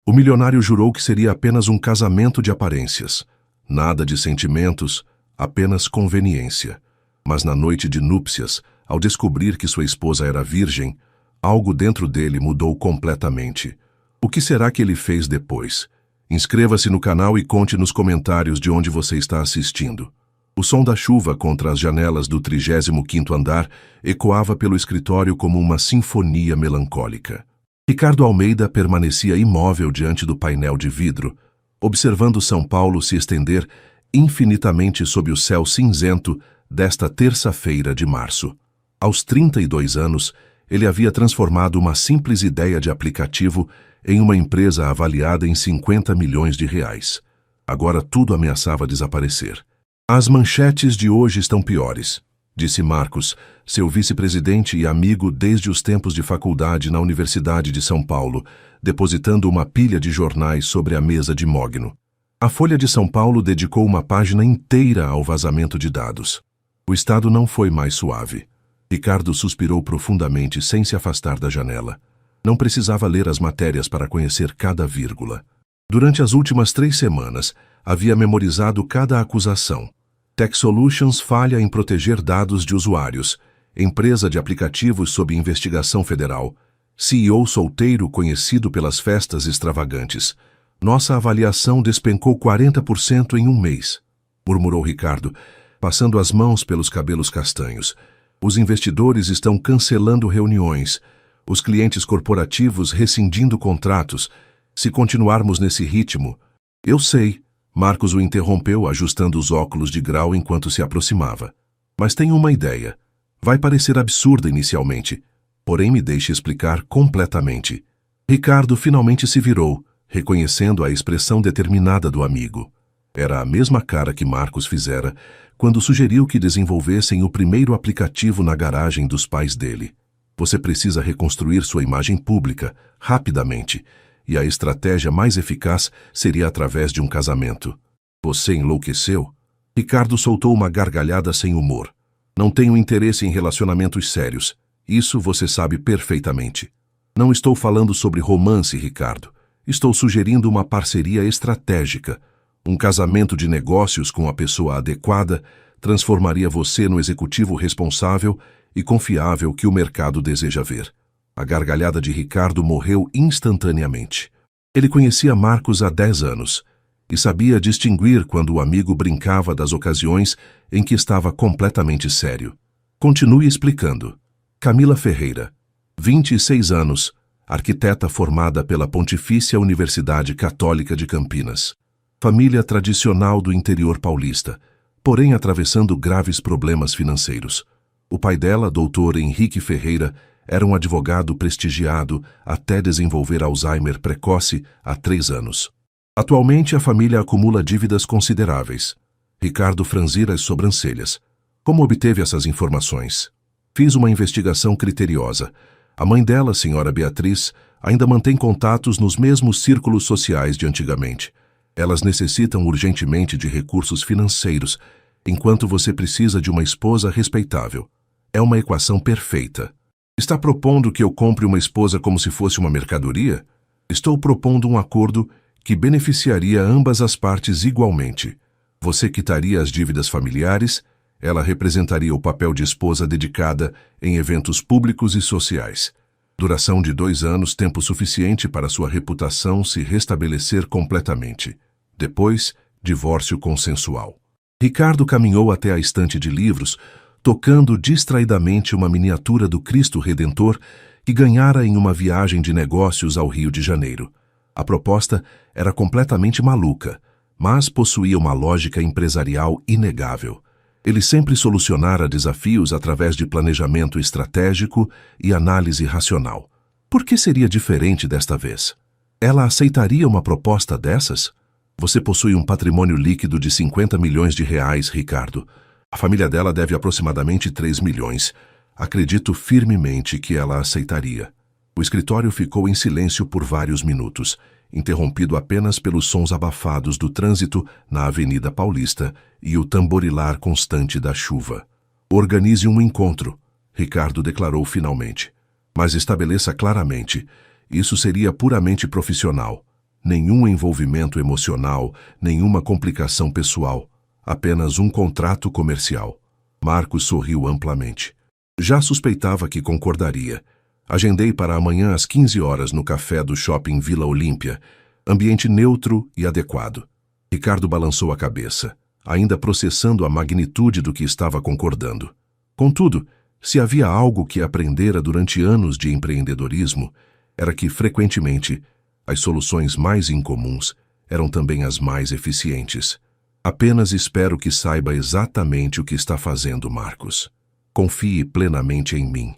O milionário jurou que seria apenas um casamento de aparências. Nada de sentimentos, apenas conveniência. Mas na noite de núpcias, ao descobrir que sua esposa era virgem, algo dentro dele mudou completamente. O que será que ele fez depois? Inscreva-se no canal e conte nos comentários de onde você está assistindo. O som da chuva contra as janelas do 35º andar ecoava pelo escritório como uma sinfonia melancólica. Ricardo Almeida permanecia imóvel diante do painel de vidro, observando São Paulo se estender infinitamente sob o céu cinzento desta terça-feira de março. Aos 32 anos, ele havia transformado uma simples ideia de aplicativo em uma empresa avaliada em 50 milhões de reais. Agora tudo ameaçava desaparecer. As manchetes de hoje estão piores, disse Marcos, seu vice-presidente e amigo desde os tempos de faculdade na Universidade de São Paulo, depositando uma pilha de jornais sobre a mesa de Mogno. A Folha de São Paulo dedicou uma página inteira ao vazamento de dados. O estado não foi mais suave. Ricardo suspirou profundamente sem se afastar da janela. Não precisava ler as matérias para conhecer cada vírgula. Durante as últimas 3 semanas, havia memorizado cada acusação. Tech Solutions falha em proteger dados de usuários. Empresa de aplicativos sob investigação federal. CEO solteiro conhecido pelas festas extravagantes. Nossa avaliação despencou 40% em um mês, murmurou Ricardo, passando as mãos pelos cabelos castanhos. Os investidores estão cancelando reuniões. Os clientes corporativos rescindindo contratos. Se continuarmos nesse ritmo... Eu sei, Marcos o interrompeu ajustando os óculos de grau enquanto se aproximava. Mas tenho uma ideia. Vai parecer absurda inicialmente, porém me deixe explicar completamente. Ricardo finalmente se virou, reconhecendo a expressão determinada do amigo. Era a mesma cara que Marcos fizera quando sugeriu que desenvolvessem o primeiro aplicativo na garagem dos pais dele. Você precisa reconstruir sua imagem pública, rapidamente, e a estratégia mais eficaz seria através de um casamento. Você enlouqueceu? Ricardo soltou uma gargalhada sem humor. Não tenho interesse em relacionamentos sérios. Isso você sabe perfeitamente. Não estou falando sobre romance, Ricardo. Estou sugerindo uma parceria estratégica. Um casamento de negócios com a pessoa adequada transformaria você no executivo responsável e confiável que o mercado deseja ver. A gargalhada de Ricardo morreu instantaneamente. Ele conhecia Marcos há 10 anos e sabia distinguir quando o amigo brincava das ocasiões em que estava completamente sério. Continue explicando. Camila Ferreira, 26 anos, arquiteta formada pela Pontifícia Universidade Católica de Campinas. Família tradicional do interior paulista, porém atravessando graves problemas financeiros. O pai dela, doutor Henrique Ferreira, era um advogado prestigiado até desenvolver Alzheimer precoce há 3 anos. Atualmente, a família acumula dívidas consideráveis. Ricardo franzira as sobrancelhas. Como obteve essas informações? Fiz uma investigação criteriosa. A mãe dela, senhora Beatriz, ainda mantém contatos nos mesmos círculos sociais de antigamente. Elas necessitam urgentemente de recursos financeiros, enquanto você precisa de uma esposa respeitável. É uma equação perfeita. Está propondo que eu compre uma esposa como se fosse uma mercadoria? Estou propondo um acordo que beneficiaria ambas as partes igualmente. Você quitaria as dívidas familiares, ela representaria o papel de esposa dedicada em eventos públicos e sociais. Duração de 2 anos, tempo suficiente para sua reputação se restabelecer completamente. Depois, divórcio consensual. Ricardo caminhou até a estante de livros, tocando distraidamente uma miniatura do Cristo Redentor que ganhara em uma viagem de negócios ao Rio de Janeiro. A proposta era completamente maluca, mas possuía uma lógica empresarial inegável. Ele sempre solucionara desafios através de planejamento estratégico e análise racional. Por que seria diferente desta vez? Ela aceitaria uma proposta dessas? Você possui um patrimônio líquido de 50 milhões de reais, Ricardo. A família dela deve aproximadamente 3 milhões. Acredito firmemente que ela aceitaria. O escritório ficou em silêncio por vários minutos, interrompido apenas pelos sons abafados do trânsito na Avenida Paulista e o tamborilar constante da chuva. Organize um encontro, Ricardo declarou finalmente. Mas estabeleça claramente, isso seria puramente profissional. nenhum envolvimento emocional, nenhuma complicação pessoal, apenas um contrato comercial. Marcos sorriu amplamente. Já suspeitava que concordaria. Agendei para amanhã às 15 horas no café do Shopping Vila Olímpia, ambiente neutro e adequado. Ricardo balançou a cabeça, ainda processando a magnitude do que estava concordando. Contudo, se havia algo que aprendera durante anos de empreendedorismo, era que, frequentemente, as soluções mais incomuns eram também as mais eficientes. Apenas espero que saiba exatamente o que está fazendo, Marcos. Confie plenamente em mim.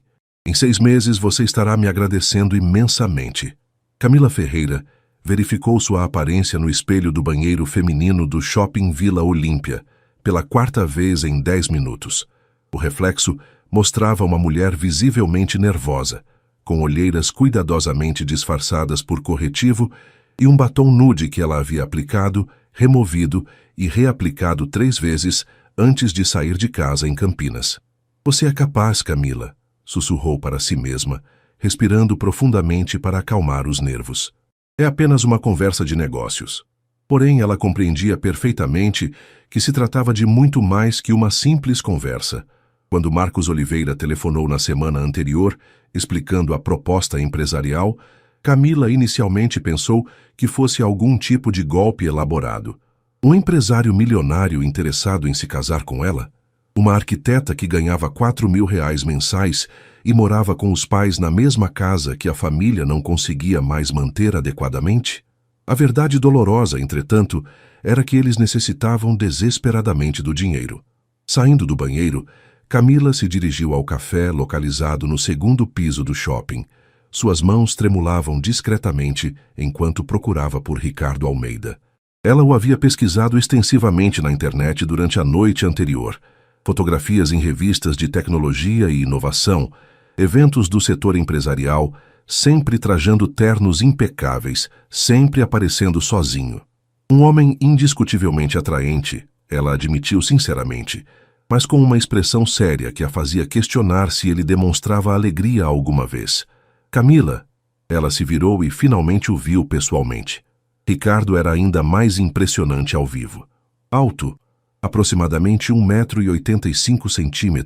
Em 6 meses você estará me agradecendo imensamente. Camila Ferreira verificou sua aparência no espelho do banheiro feminino do Shopping Vila Olímpia, pela 4ª vez em 10 minutos. O reflexo mostrava uma mulher visivelmente nervosa, com olheiras cuidadosamente disfarçadas por corretivo e um batom nude que ela havia aplicado, removido e reaplicado 3 vezes antes de sair de casa em Campinas. Você é capaz, Camila, sussurrou para si mesma, respirando profundamente para acalmar os nervos. É apenas uma conversa de negócios. Porém, ela compreendia perfeitamente que se tratava de muito mais que uma simples conversa. Quando Marcos Oliveira telefonou na semana anterior, explicando a proposta empresarial, Camila inicialmente pensou que fosse algum tipo de golpe elaborado. Um empresário milionário interessado em se casar com ela? Uma arquiteta que ganhava R$4.000 mensais e morava com os pais na mesma casa que a família não conseguia mais manter adequadamente? A verdade dolorosa, entretanto, era que eles necessitavam desesperadamente do dinheiro. Saindo do banheiro, Camila se dirigiu ao café localizado no 2º piso do shopping. Suas mãos tremulavam discretamente enquanto procurava por Ricardo Almeida. Ela o havia pesquisado extensivamente na internet durante a noite anterior. Fotografias em revistas de tecnologia e inovação, eventos do setor empresarial, sempre trajando ternos impecáveis, sempre aparecendo sozinho. Um homem indiscutivelmente atraente, ela admitiu sinceramente, mas com uma expressão séria que a fazia questionar se ele demonstrava alegria alguma vez. Camila, ela se virou e finalmente o viu pessoalmente. Ricardo era ainda mais impressionante ao vivo. Alto, aproximadamente 1,85 m,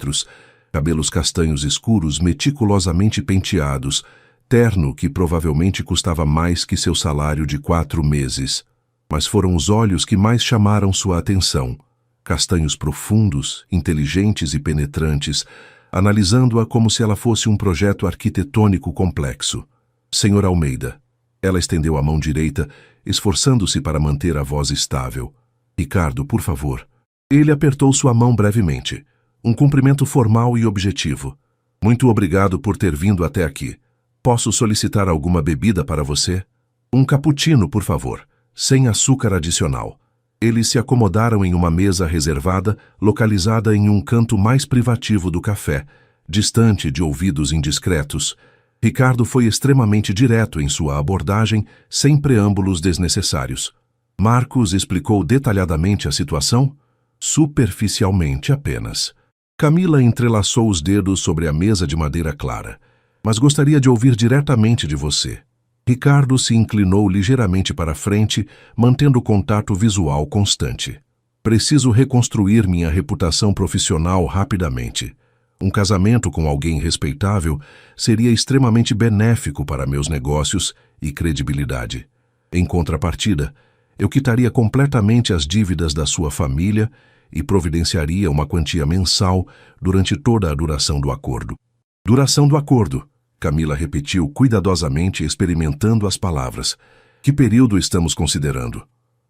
cabelos castanhos escuros meticulosamente penteados, terno que provavelmente custava mais que seu salário de 4 meses. Mas foram os olhos que mais chamaram sua atenção. Castanhos profundos, inteligentes e penetrantes, analisando-a como se ela fosse um projeto arquitetônico complexo. Senhor Almeida. Ela estendeu a mão direita, esforçando-se para manter a voz estável. Ricardo, por favor. Ele apertou sua mão brevemente. Um cumprimento formal e objetivo. Muito obrigado por ter vindo até aqui. Posso solicitar alguma bebida para você? Um cappuccino, por favor, sem açúcar adicional. Eles se acomodaram em uma mesa reservada, localizada em um canto mais privativo do café, distante de ouvidos indiscretos. Ricardo foi extremamente direto em sua abordagem, sem preâmbulos desnecessários. Marcos explicou detalhadamente a situação? Superficialmente apenas. Camila entrelaçou os dedos sobre a mesa de madeira clara. Mas gostaria de ouvir diretamente de você. Ricardo se inclinou ligeiramente para frente, mantendo contato visual constante. Preciso reconstruir minha reputação profissional rapidamente. Um casamento com alguém respeitável seria extremamente benéfico para meus negócios e credibilidade. Em contrapartida, eu quitaria completamente as dívidas da sua família e providenciaria uma quantia mensal durante toda a duração do acordo. Duração do acordo, Camila repetiu cuidadosamente, experimentando as palavras. Que período estamos considerando?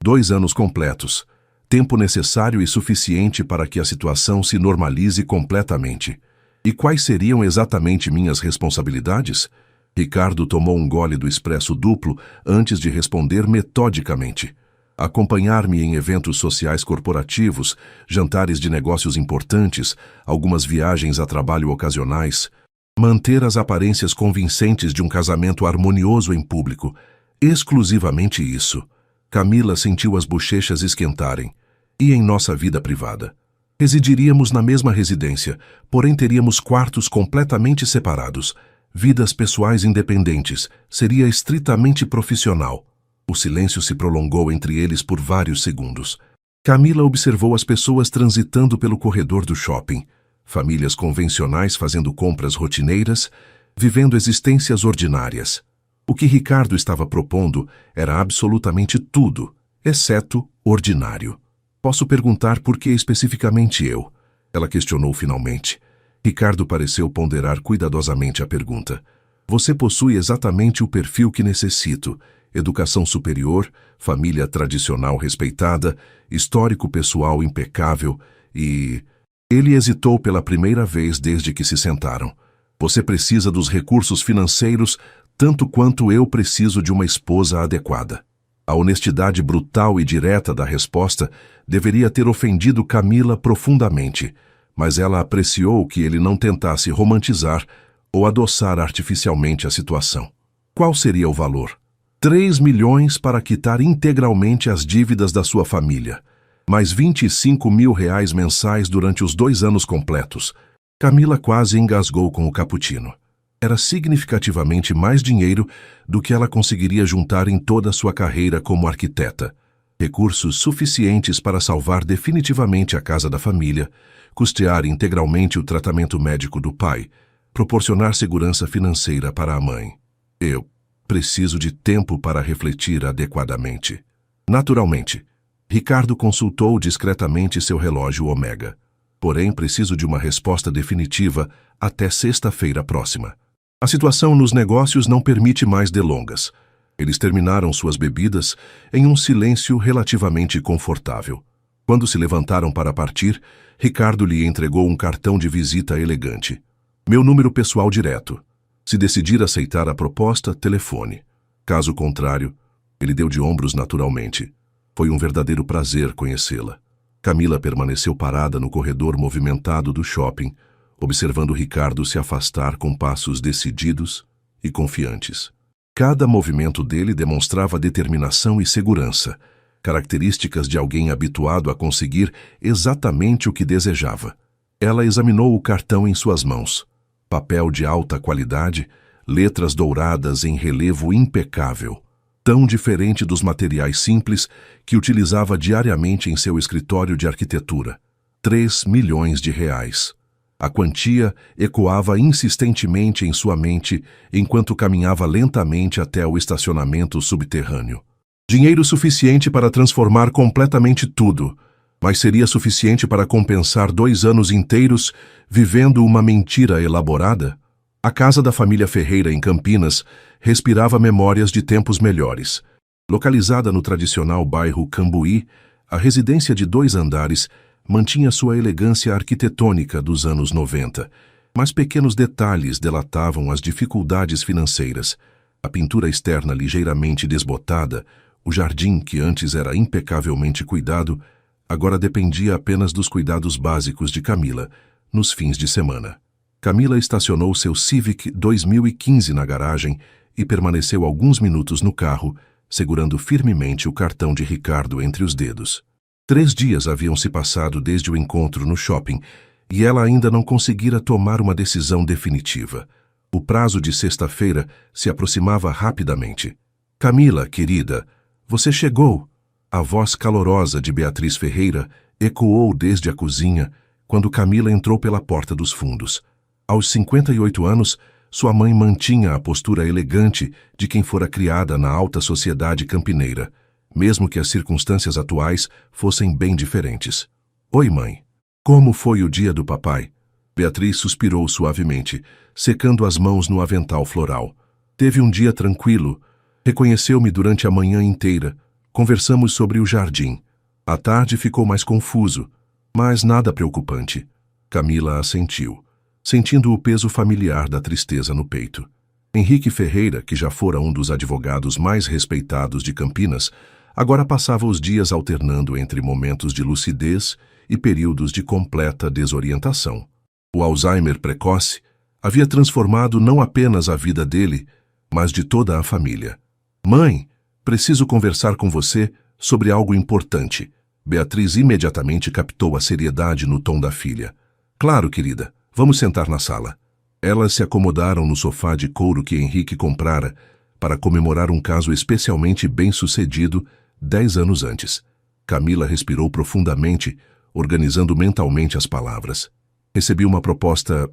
2 anos completos. Tempo necessário e suficiente para que a situação se normalize completamente. E quais seriam exatamente minhas responsabilidades? Ricardo tomou um gole do expresso duplo antes de responder metodicamente. Acompanhar-me em eventos sociais corporativos, jantares de negócios importantes, algumas viagens a trabalho ocasionais. Manter as aparências convincentes de um casamento harmonioso em público. Exclusivamente isso. Camila sentiu as bochechas esquentarem. E em nossa vida privada? Residiríamos na mesma residência, porém teríamos quartos completamente separados. Vidas pessoais independentes. Seria estritamente profissional. O silêncio se prolongou entre eles por vários segundos. Camila observou as pessoas transitando pelo corredor do shopping, famílias convencionais fazendo compras rotineiras, vivendo existências ordinárias. O que Ricardo estava propondo era absolutamente tudo, exceto ordinário. Posso perguntar por que especificamente eu? Ela questionou finalmente. Ricardo pareceu ponderar cuidadosamente a pergunta. Você possui exatamente o perfil que necessito. Educação superior, família tradicional respeitada, histórico pessoal impecável e... Ele hesitou pela primeira vez desde que se sentaram. Você precisa dos recursos financeiros tanto quanto eu preciso de uma esposa adequada. A honestidade brutal e direta da resposta deveria ter ofendido Camila profundamente, mas ela apreciou que ele não tentasse romantizar ou adoçar artificialmente a situação. Qual seria o valor? 3 milhões para quitar integralmente as dívidas da sua família, mais 25 mil reais mensais durante os 2 anos completos. Camila quase engasgou com o cappuccino. Era significativamente mais dinheiro do que ela conseguiria juntar em toda a sua carreira como arquiteta. Recursos suficientes para salvar definitivamente a casa da família, custear integralmente o tratamento médico do pai, proporcionar segurança financeira para a mãe. Eu preciso de tempo para refletir adequadamente. Naturalmente, Ricardo consultou discretamente seu relógio Omega. Porém, preciso de uma resposta definitiva até sexta-feira próxima. A situação nos negócios não permite mais delongas. Eles terminaram suas bebidas em um silêncio relativamente confortável. Quando se levantaram para partir, Ricardo lhe entregou um cartão de visita elegante. Meu número pessoal direto. Se decidir aceitar a proposta, telefone. Caso contrário, ele deu de ombros naturalmente. Foi um verdadeiro prazer conhecê-la. Camila permaneceu parada no corredor movimentado do shopping, observando Ricardo se afastar com passos decididos e confiantes. Cada movimento dele demonstrava determinação e segurança, características de alguém habituado a conseguir exatamente o que desejava. Ela examinou o cartão em suas mãos. Papel de alta qualidade, letras douradas em relevo impecável, tão diferente dos materiais simples que utilizava diariamente em seu escritório de arquitetura. 3 milhões de reais. A quantia ecoava insistentemente em sua mente enquanto caminhava lentamente até o estacionamento subterrâneo. Dinheiro suficiente para transformar completamente tudo, mas seria suficiente para compensar 2 anos inteiros vivendo uma mentira elaborada? A casa da família Ferreira em Campinas respirava memórias de tempos melhores. Localizada no tradicional bairro Cambuí, a residência de 2 andares mantinha sua elegância arquitetônica dos anos 90, mas pequenos detalhes delatavam as dificuldades financeiras. A pintura externa ligeiramente desbotada, o jardim, que antes era impecavelmente cuidado, agora dependia apenas dos cuidados básicos de Camila, nos fins de semana. Camila estacionou seu Civic 2015 na garagem e permaneceu alguns minutos no carro, segurando firmemente o cartão de Ricardo entre os dedos. 3 dias haviam se passado desde o encontro no shopping e ela ainda não conseguira tomar uma decisão definitiva. O prazo de sexta-feira se aproximava rapidamente. Camila, querida, você chegou! A voz calorosa de Beatriz Ferreira ecoou desde a cozinha quando Camila entrou pela porta dos fundos. Aos 58 anos, sua mãe mantinha a postura elegante de quem fora criada na alta sociedade campineira, mesmo que as circunstâncias atuais fossem bem diferentes. Oi, mãe. Como foi o dia do papai? Beatriz suspirou suavemente, secando as mãos no avental floral. Teve um dia tranquilo. Reconheceu-me durante a manhã inteira. Conversamos sobre o jardim. À tarde ficou mais confuso, mas nada preocupante. Camila assentiu, sentindo o peso familiar da tristeza no peito. Henrique Ferreira, que já fora um dos advogados mais respeitados de Campinas, agora passava os dias alternando entre momentos de lucidez e períodos de completa desorientação. O Alzheimer precoce havia transformado não apenas a vida dele, mas de toda a família. Mãe, preciso conversar com você sobre algo importante. Beatriz imediatamente captou a seriedade no tom da filha. Claro, querida, vamos sentar na sala. Elas se acomodaram no sofá de couro que Henrique comprara, para comemorar um caso especialmente bem-sucedido 10 anos antes. Camila respirou profundamente, organizando mentalmente as palavras. Recebi uma proposta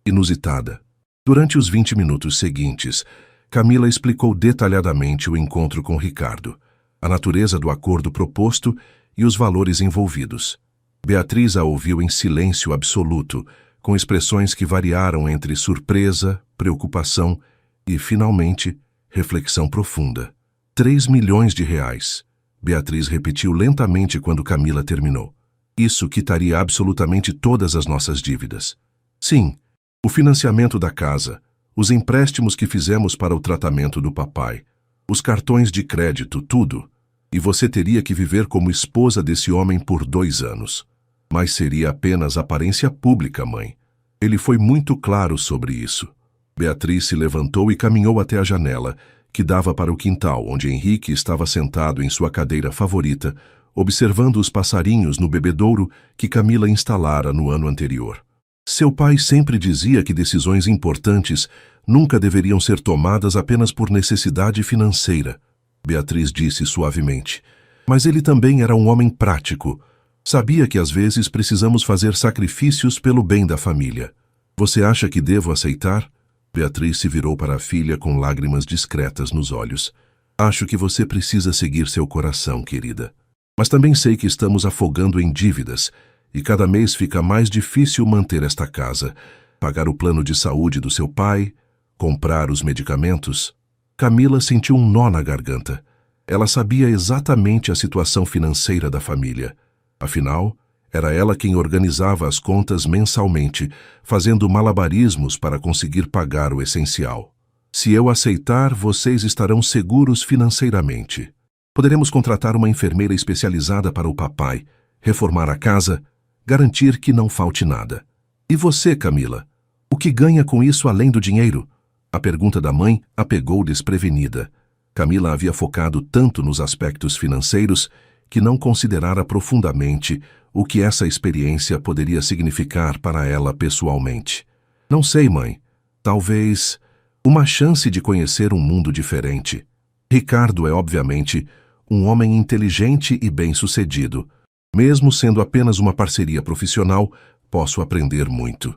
inusitada. Durante os 20 minutos seguintes, Camila explicou detalhadamente o encontro com Ricardo, a natureza do acordo proposto e os valores envolvidos. Beatriz a ouviu em silêncio absoluto, com expressões que variaram entre surpresa, preocupação e, finalmente, reflexão profunda. 3 milhões de reais. Beatriz repetiu lentamente quando Camila terminou. Isso quitaria absolutamente todas as nossas dívidas. Sim, o financiamento da casa, os empréstimos que fizemos para o tratamento do papai, os cartões de crédito, tudo. E você teria que viver como esposa desse homem por 2 anos. Mas seria apenas aparência pública, mãe. Ele foi muito claro sobre isso. Beatriz se levantou e caminhou até a janela, que dava para o quintal, onde Henrique estava sentado em sua cadeira favorita, observando os passarinhos no bebedouro que Camila instalara no ano anterior. Seu pai sempre dizia que decisões importantes nunca deveriam ser tomadas apenas por necessidade financeira, Beatriz disse suavemente. Mas ele também era um homem prático. Sabia que às vezes precisamos fazer sacrifícios pelo bem da família. Você acha que devo aceitar? Beatriz se virou para a filha com lágrimas discretas nos olhos. Acho que você precisa seguir seu coração, querida. Mas também sei que estamos afogando em dívidas, e cada mês fica mais difícil manter esta casa, pagar o plano de saúde do seu pai, comprar os medicamentos. Camila sentiu um nó na garganta. Ela sabia exatamente a situação financeira da família. Afinal, era ela quem organizava as contas mensalmente, fazendo malabarismos para conseguir pagar o essencial. Se eu aceitar, vocês estarão seguros financeiramente. Poderemos contratar uma enfermeira especializada para o papai, reformar a casa, garantir que não falte nada. E você, Camila? O que ganha com isso além do dinheiro? A pergunta da mãe a pegou desprevenida. Camila havia focado tanto nos aspectos financeiros que não considerara profundamente o que essa experiência poderia significar para ela pessoalmente. Não sei, mãe. Talvez uma chance de conhecer um mundo diferente. Ricardo é, obviamente, um homem inteligente e bem-sucedido. Mesmo sendo apenas uma parceria profissional, posso aprender muito.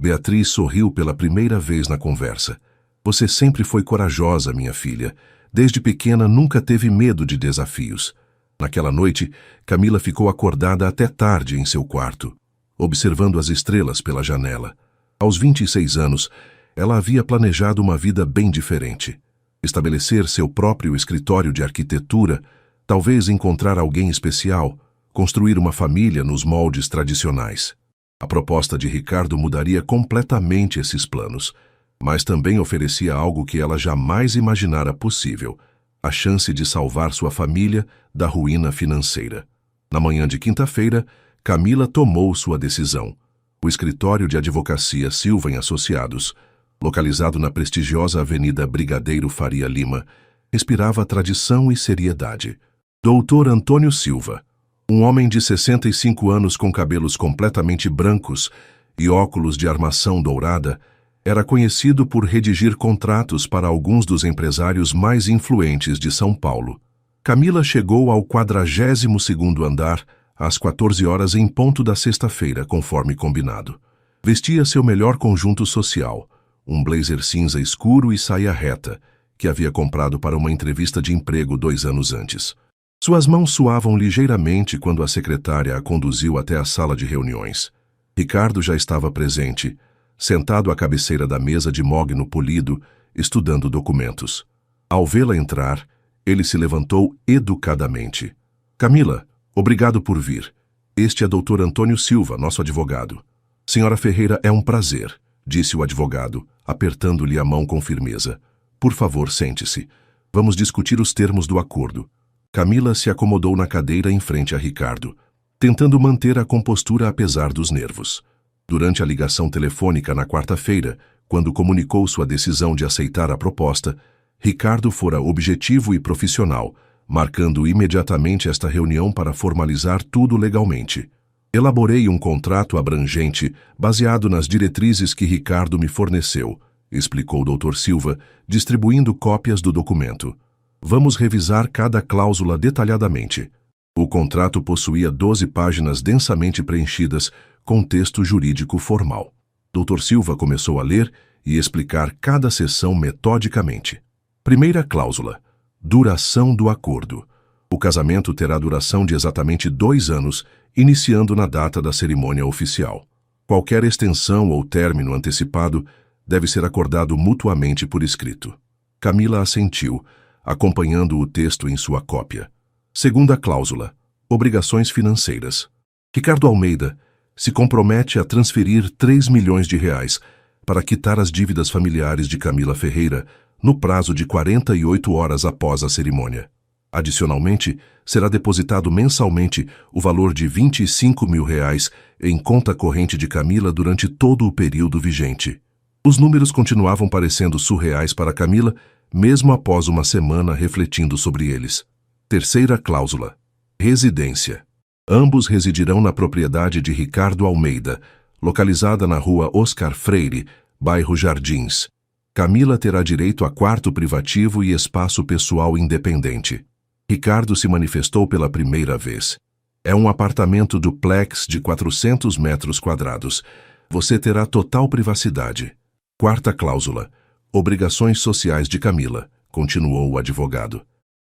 Beatriz sorriu pela primeira vez na conversa. Você sempre foi corajosa, minha filha. Desde pequena nunca teve medo de desafios. Naquela noite, Camila ficou acordada até tarde em seu quarto, observando as estrelas pela janela. Aos 26 anos, ela havia planejado uma vida bem diferente. Estabelecer seu próprio escritório de arquitetura, talvez encontrar alguém especial, construir uma família nos moldes tradicionais. A proposta de Ricardo mudaria completamente esses planos, mas também oferecia algo que ela jamais imaginara possível: a chance de salvar sua família da ruína financeira. Na manhã de quinta-feira, Camila tomou sua decisão. O escritório de advocacia Silva e Associados, localizado na prestigiosa Avenida Brigadeiro Faria Lima, respirava tradição e seriedade. Dr. Antônio Silva, um homem de 65 anos com cabelos completamente brancos e óculos de armação dourada, era conhecido por redigir contratos para alguns dos empresários mais influentes de São Paulo. Camila chegou ao 42º andar às 14 horas em ponto da sexta-feira, conforme combinado. Vestia seu melhor conjunto social, um blazer cinza escuro e saia reta, que havia comprado para uma entrevista de emprego 2 anos antes. Suas mãos suavam ligeiramente quando a secretária a conduziu até a sala de reuniões. Ricardo já estava presente, sentado à cabeceira da mesa de mogno polido, estudando documentos. Ao vê-la entrar, ele se levantou educadamente. Camila, obrigado por vir. Este é Dr. Antônio Silva, nosso advogado. Senhora Ferreira, é um prazer, disse o advogado, apertando-lhe a mão com firmeza. Por favor, sente-se. Vamos discutir os termos do acordo. Camila se acomodou na cadeira em frente a Ricardo, tentando manter a compostura apesar dos nervos. Durante a ligação telefônica na quarta-feira, quando comunicou sua decisão de aceitar a proposta, Ricardo fora objetivo e profissional, marcando imediatamente esta reunião para formalizar tudo legalmente. Elaborei um contrato abrangente baseado nas diretrizes que Ricardo me forneceu, explicou o Dr. Silva, distribuindo cópias do documento. Vamos revisar cada cláusula detalhadamente. O contrato possuía 12 páginas densamente preenchidas com texto jurídico formal. Dr. Silva começou a ler e explicar cada seção metodicamente. Primeira cláusula: duração do acordo. O casamento terá duração de exatamente 2 anos, iniciando na data da cerimônia oficial. Qualquer extensão ou término antecipado deve ser acordado mutuamente por escrito. Camila assentiu, acompanhando o texto em sua cópia. Segunda cláusula: obrigações financeiras. Ricardo Almeida se compromete a transferir R$3 milhões para quitar as dívidas familiares de Camila Ferreira no prazo de 48 horas após a cerimônia. Adicionalmente, será depositado mensalmente o valor de R$25 mil em conta corrente de Camila durante todo o período vigente. Os números continuavam parecendo surreais para Camila, mesmo após uma semana refletindo sobre eles. Terceira cláusula: residência. Ambos residirão na propriedade de Ricardo Almeida, localizada na rua Oscar Freire, bairro Jardins. Camila terá direito a quarto privativo e espaço pessoal independente. Ricardo se manifestou pela primeira vez. É um apartamento duplex de 400 metros quadrados. Você terá total privacidade. Quarta cláusula: obrigações sociais de Camila, continuou o advogado.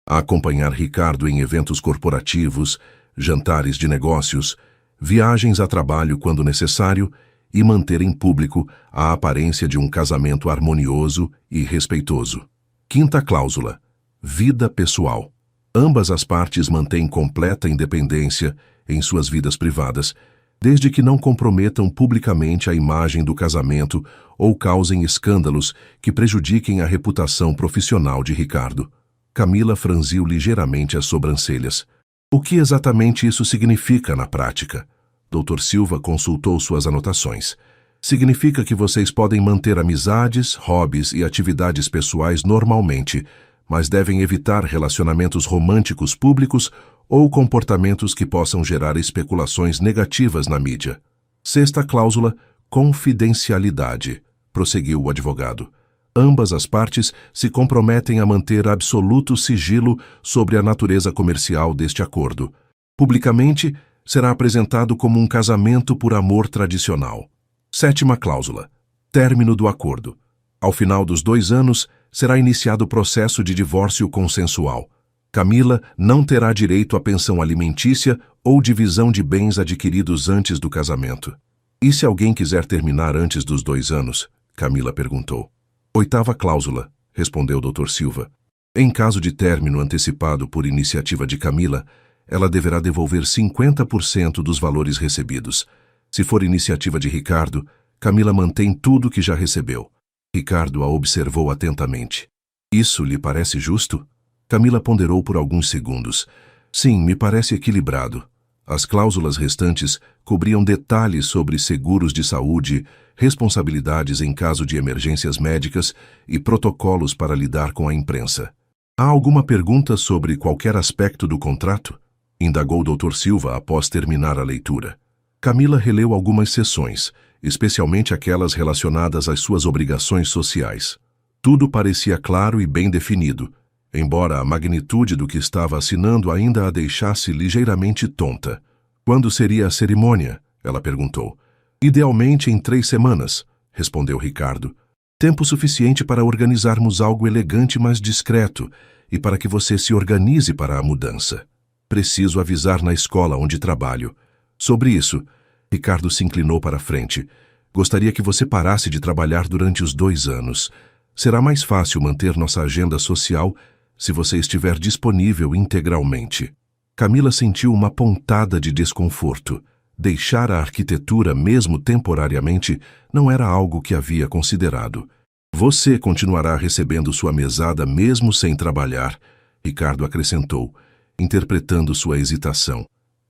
A acompanhar Ricardo em eventos corporativos, jantares de negócios, viagens a trabalho quando necessário e manter em público a aparência de um casamento harmonioso e respeitoso. Quinta cláusula: vida pessoal. Ambas as partes mantêm completa independência em suas vidas privadas, desde que não comprometam publicamente a imagem do casamento ou causem escândalos que prejudiquem a reputação profissional de Ricardo. Camila franziu ligeiramente as sobrancelhas. O que exatamente isso significa na prática? Dr. Silva consultou suas anotações. Significa que vocês podem manter amizades, hobbies e atividades pessoais normalmente, mas devem evitar relacionamentos românticos públicos ou comportamentos que possam gerar especulações negativas na mídia. Sexta cláusula: confidencialidade, prosseguiu o advogado. Ambas as partes se comprometem a manter absoluto sigilo sobre a natureza comercial deste acordo. Publicamente, será apresentado como um casamento por amor tradicional. Sétima cláusula: término do acordo. Ao final dos 2 anos, será iniciado o processo de divórcio consensual. Camila não terá direito à pensão alimentícia ou divisão de bens adquiridos antes do casamento. E se alguém quiser terminar antes dos 2 anos? Camila perguntou. Oitava cláusula, respondeu Dr. Silva. Em caso de término antecipado por iniciativa de Camila, ela deverá devolver 50% dos valores recebidos. Se for iniciativa de Ricardo, Camila mantém tudo que já recebeu. Ricardo a observou atentamente. Isso lhe parece justo? Camila ponderou por alguns segundos. Sim, me parece equilibrado. As cláusulas restantes cobriam detalhes sobre seguros de saúde, responsabilidades em caso de emergências médicas e protocolos para lidar com a imprensa. Há alguma pergunta sobre qualquer aspecto do contrato? Indagou Dr. Silva após terminar a leitura. Camila releu algumas seções, especialmente aquelas relacionadas às suas obrigações sociais. Tudo parecia claro e bem definido, embora a magnitude do que estava assinando ainda a deixasse ligeiramente tonta. Quando seria a cerimônia? Ela perguntou. Idealmente em 3 semanas, respondeu Ricardo. Tempo suficiente para organizarmos algo elegante mas discreto e para que você se organize para a mudança. Preciso avisar na escola onde trabalho. Sobre isso, Ricardo se inclinou para a frente. Gostaria que você parasse de trabalhar durante os 2 anos. Será mais fácil manter nossa agenda social se você estiver disponível integralmente. Camila sentiu uma pontada de desconforto. Deixar a arquitetura, mesmo temporariamente, não era algo que havia considerado. Você continuará recebendo sua mesada mesmo sem trabalhar, Ricardo acrescentou, interpretando sua hesitação.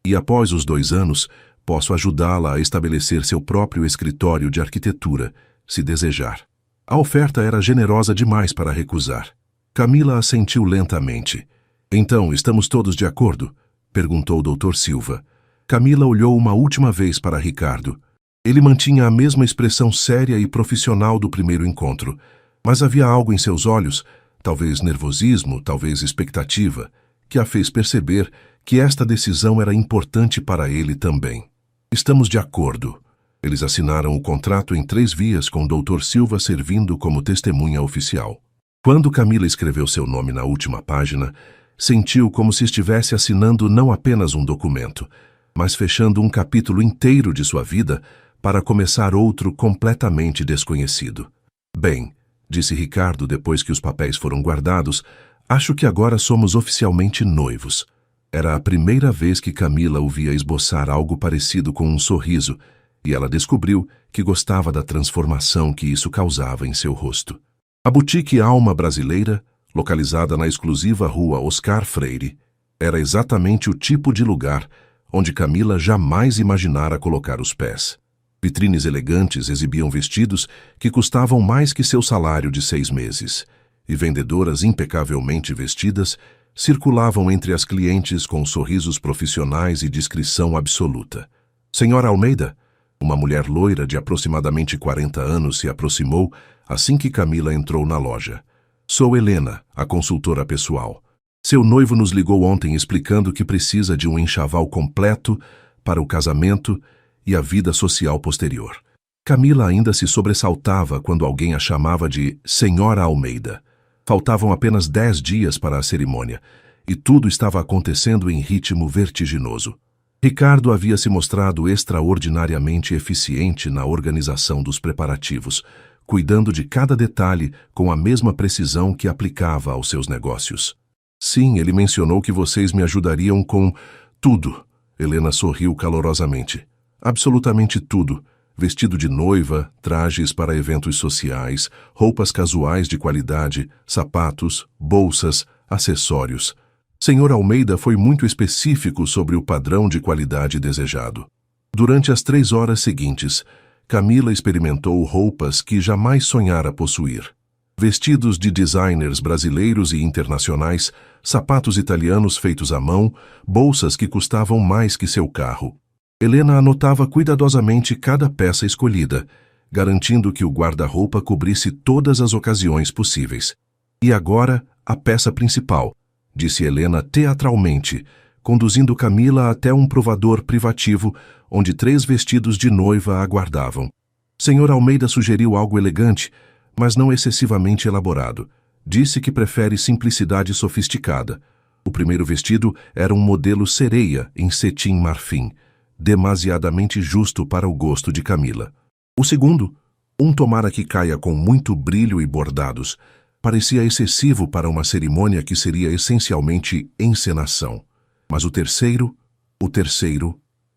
E após os 2 anos, posso ajudá-la a estabelecer seu próprio escritório de arquitetura, se desejar. A oferta era generosa demais para recusar. Camila assentiu lentamente. Então, estamos todos de acordo? Perguntou o Dr. Silva. Camila olhou uma última vez para Ricardo. Ele mantinha a mesma expressão séria e profissional do primeiro encontro, mas havia algo em seus olhos, talvez nervosismo, talvez expectativa, que a fez perceber que esta decisão era importante para ele também. Estamos de acordo. Eles assinaram o contrato em 3 vias com o Dr. Silva servindo como testemunha oficial. Quando Camila escreveu seu nome na última página, sentiu como se estivesse assinando não apenas um documento, mas fechando um capítulo inteiro de sua vida para começar outro completamente desconhecido. Bem, disse Ricardo depois que os papéis foram guardados, acho que agora somos oficialmente noivos. Era a primeira vez que Camila o via esboçar algo parecido com um sorriso, e ela descobriu que gostava da transformação que isso causava em seu rosto. A boutique Alma Brasileira, localizada na exclusiva rua Oscar Freire, era exatamente o tipo de lugar onde Camila jamais imaginara colocar os pés. Vitrines elegantes exibiam vestidos que custavam mais que seu salário de 6 meses, e vendedoras impecavelmente vestidas circulavam entre as clientes com sorrisos profissionais e discrição absoluta. Senhora Almeida, uma mulher loira de aproximadamente 40 anos se aproximou assim que Camila entrou na loja. Sou Helena, a consultora pessoal. Seu noivo nos ligou ontem explicando que precisa de um enxoval completo para o casamento e a vida social posterior. Camila ainda se sobressaltava quando alguém a chamava de Senhora Almeida. Faltavam apenas 10 dias para a cerimônia, e tudo estava acontecendo em ritmo vertiginoso. Ricardo havia se mostrado extraordinariamente eficiente na organização dos preparativos, cuidando de cada detalhe com a mesma precisão que aplicava aos seus negócios. Sim, ele mencionou que vocês me ajudariam com tudo. Helena sorriu calorosamente. Absolutamente tudo. Vestido de noiva, trajes para eventos sociais, roupas casuais de qualidade, sapatos, bolsas, acessórios. Senhor Almeida foi muito específico sobre o padrão de qualidade desejado. Durante as 3 horas seguintes, Camila experimentou roupas que jamais sonhara possuir. Vestidos de designers brasileiros e internacionais, sapatos italianos feitos à mão, bolsas que custavam mais que seu carro. Helena anotava cuidadosamente cada peça escolhida, garantindo que o guarda-roupa cobrisse todas as ocasiões possíveis. E agora, a peça principal, disse Helena teatralmente, conduzindo Camila até um provador privativo onde 3 vestidos de noiva aguardavam. Senhor Almeida sugeriu algo elegante, mas não excessivamente elaborado. Disse que prefere simplicidade sofisticada. O primeiro vestido era um modelo sereia em cetim marfim, demasiadamente justo para o gosto de Camila. O segundo, um tomara que caia com muito brilho e bordados, parecia excessivo para uma cerimônia que seria essencialmente encenação. Mas o terceiro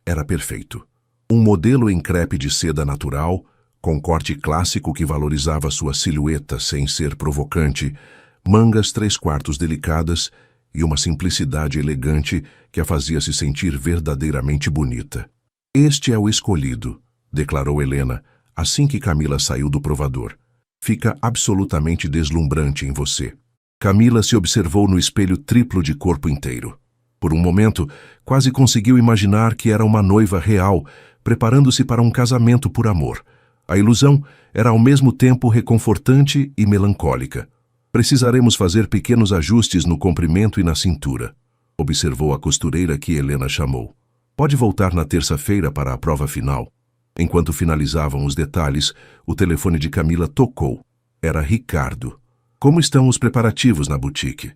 era perfeito. Um modelo em crepe de seda natural, com corte clássico que valorizava sua silhueta sem ser provocante, mangas 3/4 delicadas e uma simplicidade elegante que a fazia se sentir verdadeiramente bonita. Este é o escolhido, declarou Helena, assim que Camila saiu do provador. Fica absolutamente deslumbrante em você. Camila se observou no espelho triplo de corpo inteiro. Por um momento, quase conseguiu imaginar que era uma noiva real, preparando-se para um casamento por amor. A ilusão era ao mesmo tempo reconfortante e melancólica. Precisaremos fazer pequenos ajustes no comprimento e na cintura, observou a costureira que Helena chamou. Pode voltar na terça-feira para a prova final. Enquanto finalizavam os detalhes, o telefone de Camila tocou. Era Ricardo. Como estão os preparativos na boutique?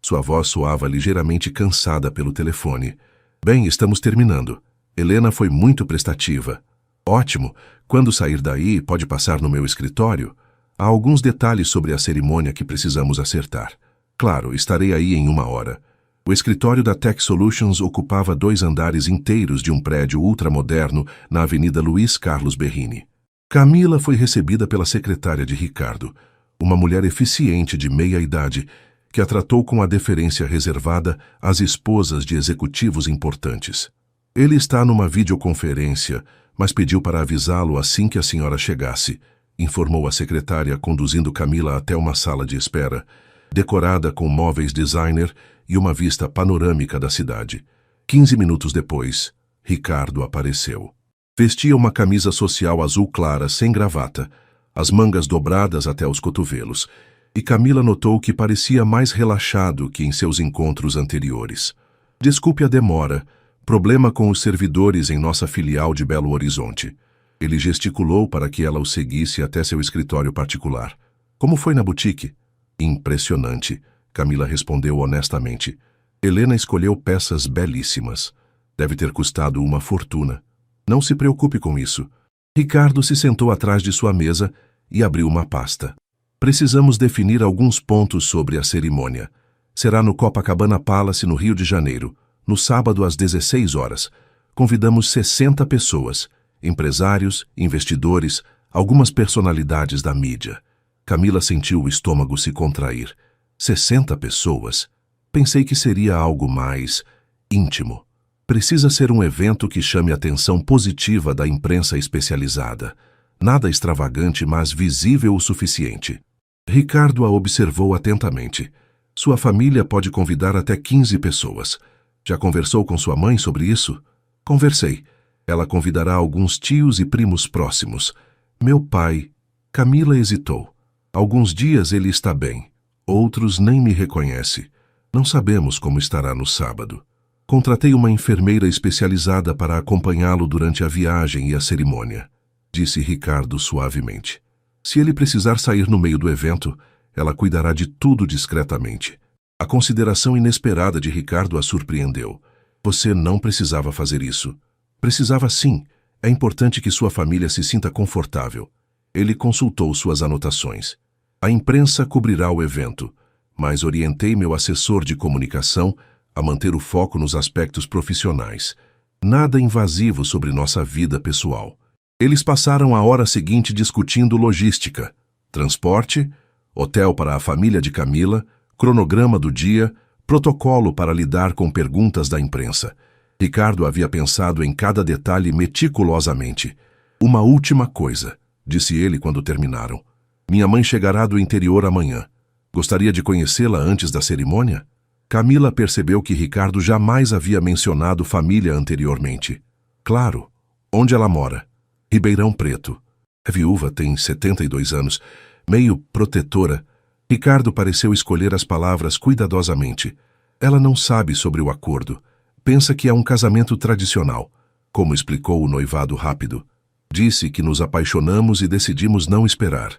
Sua voz soava ligeiramente cansada pelo telefone. Bem, estamos terminando. Helena foi muito prestativa. Ótimo. Quando sair daí, pode passar no meu escritório? Há alguns detalhes sobre a cerimônia que precisamos acertar. Claro, estarei aí em 1 hora. O escritório da Tech Solutions ocupava 2 andares inteiros de um prédio ultramoderno na Avenida Luiz Carlos Berrini. Camila foi recebida pela secretária de Ricardo, uma mulher eficiente de meia-idade, que a tratou com a deferência reservada às esposas de executivos importantes. Ele está numa videoconferência, mas pediu para avisá-lo assim que a senhora chegasse, informou a secretária, conduzindo Camila até uma sala de espera, decorada com móveis designer e uma vista panorâmica da cidade. 15 minutos depois, Ricardo apareceu. Vestia uma camisa social azul clara, sem gravata, as mangas dobradas até os cotovelos, e Camila notou que parecia mais relaxado que em seus encontros anteriores. Desculpe a demora, problema com os servidores em nossa filial de Belo Horizonte. Ele gesticulou para que ela o seguisse até seu escritório particular. Como foi na boutique? Impressionante, Camila respondeu honestamente. Helena escolheu peças belíssimas. Deve ter custado uma fortuna. Não se preocupe com isso. Ricardo se sentou atrás de sua mesa e abriu uma pasta. Precisamos definir alguns pontos sobre a cerimônia. Será no Copacabana Palace, no Rio de Janeiro, no sábado às 16 horas. Convidamos 60 pessoas, empresários, investidores, algumas personalidades da mídia. Camila sentiu o estômago se contrair. 60 pessoas? Pensei que seria algo mais íntimo. Precisa ser um evento que chame a atenção positiva da imprensa especializada. Nada extravagante, mas visível o suficiente. Ricardo a observou atentamente. Sua família pode convidar até 15 pessoas. Já conversou com sua mãe sobre isso? Conversei. Ela convidará alguns tios e primos próximos. Meu pai... Camila hesitou. Alguns dias ele está bem. Outros nem me reconhece. Não sabemos como estará no sábado. Contratei uma enfermeira especializada para acompanhá-lo durante a viagem e a cerimônia, disse Ricardo suavemente. Se ele precisar sair no meio do evento, ela cuidará de tudo discretamente. A consideração inesperada de Ricardo a surpreendeu. Você não precisava fazer isso. Precisava sim. É importante que sua família se sinta confortável. Ele consultou suas anotações. A imprensa cobrirá o evento, mas orientei meu assessor de comunicação a manter o foco nos aspectos profissionais. Nada invasivo sobre nossa vida pessoal. Eles passaram a hora seguinte discutindo logística, transporte, hotel para a família de Camila, cronograma do dia, protocolo para lidar com perguntas da imprensa. Ricardo havia pensado em cada detalhe meticulosamente. Uma última coisa, disse ele quando terminaram. Minha mãe chegará do interior amanhã. Gostaria de conhecê-la antes da cerimônia? Camila percebeu que Ricardo jamais havia mencionado família anteriormente. Claro. Onde ela mora? Ribeirão Preto. É viúva, tem 72 anos, meio protetora. Ricardo pareceu escolher as palavras cuidadosamente. Ela não sabe sobre o acordo. Pensa que é um casamento tradicional, como explicou o noivado rápido. Disse que nos apaixonamos e decidimos não esperar.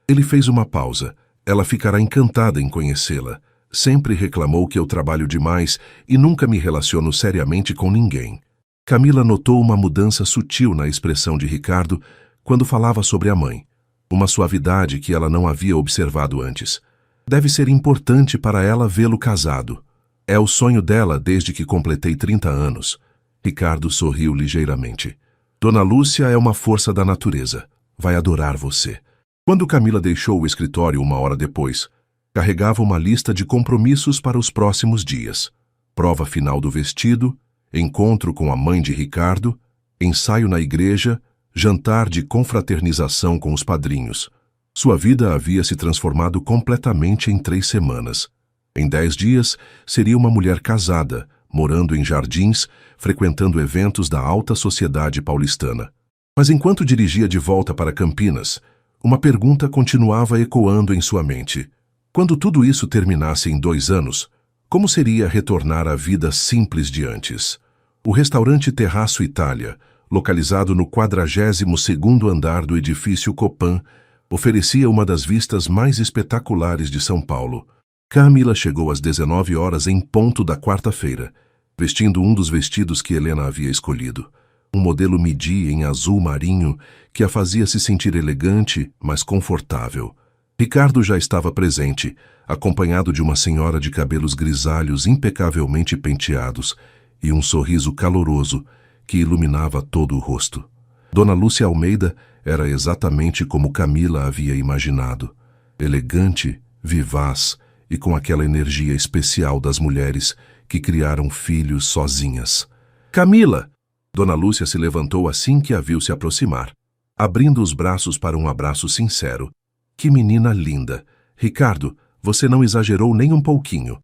Ele fez uma pausa. Ela ficará encantada em conhecê-la. Sempre reclamou que eu trabalho demais e nunca me relaciono seriamente com ninguém. Camila notou uma mudança sutil na expressão de Ricardo quando falava sobre a mãe. Uma suavidade que ela não havia observado antes. Deve ser importante para ela vê-lo casado. É o sonho dela desde que completei 30 anos. Ricardo sorriu ligeiramente. Dona Lúcia é uma força da natureza. Vai adorar você. Quando Camila deixou o escritório uma hora depois, carregava uma lista de compromissos para os próximos dias. Prova final do vestido, encontro com a mãe de Ricardo, ensaio na igreja, jantar de confraternização com os padrinhos. Sua vida havia se transformado completamente em 3 semanas. Em 10 dias, seria uma mulher casada, morando em Jardins, frequentando eventos da alta sociedade paulistana. Mas enquanto dirigia de volta para Campinas, uma pergunta continuava ecoando em sua mente. Quando tudo isso terminasse em 2 anos, como seria retornar à vida simples de antes? O restaurante Terraço Itália, localizado no 42º andar do edifício Copan, oferecia uma das vistas mais espetaculares de São Paulo. Camila chegou às 19 horas em ponto da quarta-feira, vestindo um dos vestidos que Helena havia escolhido. Um modelo midi em azul marinho que a fazia se sentir elegante, mas confortável. Ricardo já estava presente, acompanhado de uma senhora de cabelos grisalhos impecavelmente penteados e um sorriso caloroso que iluminava todo o rosto. Dona Lúcia Almeida era exatamente como Camila havia imaginado. Elegante, vivaz e com aquela energia especial das mulheres que criaram filhos sozinhas. Camila! Dona Lúcia se levantou assim que a viu se aproximar, abrindo os braços para um abraço sincero. Que menina linda! Ricardo, você não exagerou nem um pouquinho.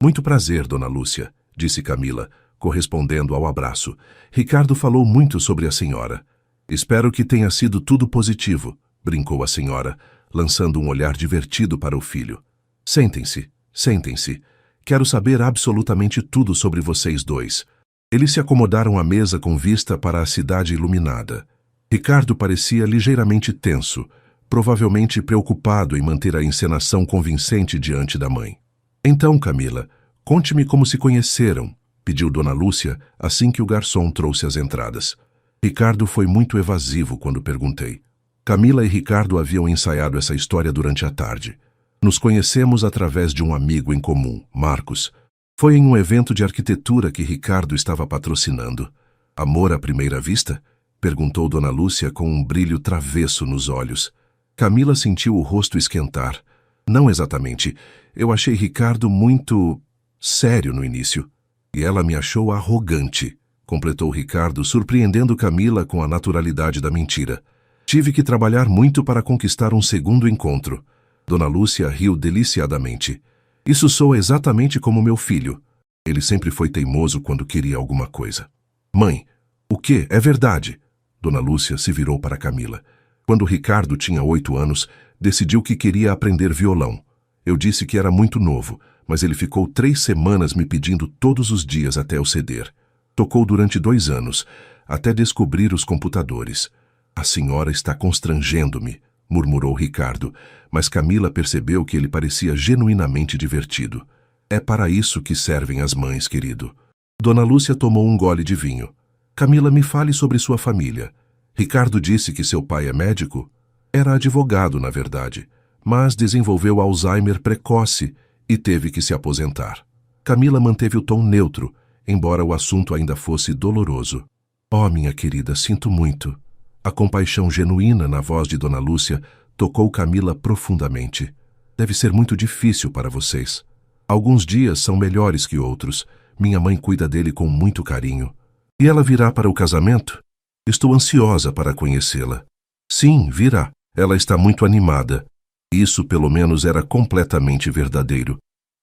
Muito prazer, Dona Lúcia, disse Camila, correspondendo ao abraço. Ricardo falou muito sobre a senhora. Espero que tenha sido tudo positivo, brincou a senhora, lançando um olhar divertido para o filho. Sentem-se, sentem-se. Quero saber absolutamente tudo sobre vocês dois. Eles se acomodaram à mesa com vista para a cidade iluminada. Ricardo parecia ligeiramente tenso, provavelmente preocupado em manter a encenação convincente diante da mãe. Então, Camila, conte-me como se conheceram, pediu Dona Lúcia assim que o garçom trouxe as entradas. Ricardo foi muito evasivo quando perguntei. Camila e Ricardo haviam ensaiado essa história durante a tarde. Nos conhecemos através de um amigo em comum, Marcos. Foi em um evento de arquitetura que Ricardo estava patrocinando. Amor à primeira vista? Perguntou Dona Lúcia com um brilho travesso nos olhos. Camila sentiu o rosto esquentar. Não exatamente. Eu achei Ricardo muito sério no início. E ela me achou arrogante, completou Ricardo, surpreendendo Camila com a naturalidade da mentira. Tive que trabalhar muito para conquistar um segundo encontro. Dona Lúcia riu deliciadamente. Isso soa exatamente como meu filho. Ele sempre foi teimoso quando queria alguma coisa. Mãe, o quê? É verdade. Dona Lúcia se virou para Camila. Quando Ricardo tinha 8 anos, decidiu que queria aprender violão. Eu disse que era muito novo, mas ele ficou 3 semanas me pedindo todos os dias até eu ceder. Tocou durante 2 anos, até descobrir os computadores. A senhora está constrangendo-me, murmurou Ricardo, mas Camila percebeu que ele parecia genuinamente divertido. É para isso que servem as mães, querido. Dona Lúcia tomou um gole de vinho. Camila, me fale sobre sua família. Ricardo disse que seu pai é médico? Era advogado, na verdade, mas desenvolveu Alzheimer precoce e teve que se aposentar. Camila manteve o tom neutro, embora o assunto ainda fosse doloroso. Oh, minha querida, sinto muito. A compaixão genuína na voz de Dona Lúcia tocou Camila profundamente. Deve ser muito difícil para vocês. Alguns dias são melhores que outros. Minha mãe cuida dele com muito carinho. E ela virá para o casamento? Estou ansiosa para conhecê-la. Sim, virá. Ela está muito animada. Isso, pelo menos, era completamente verdadeiro.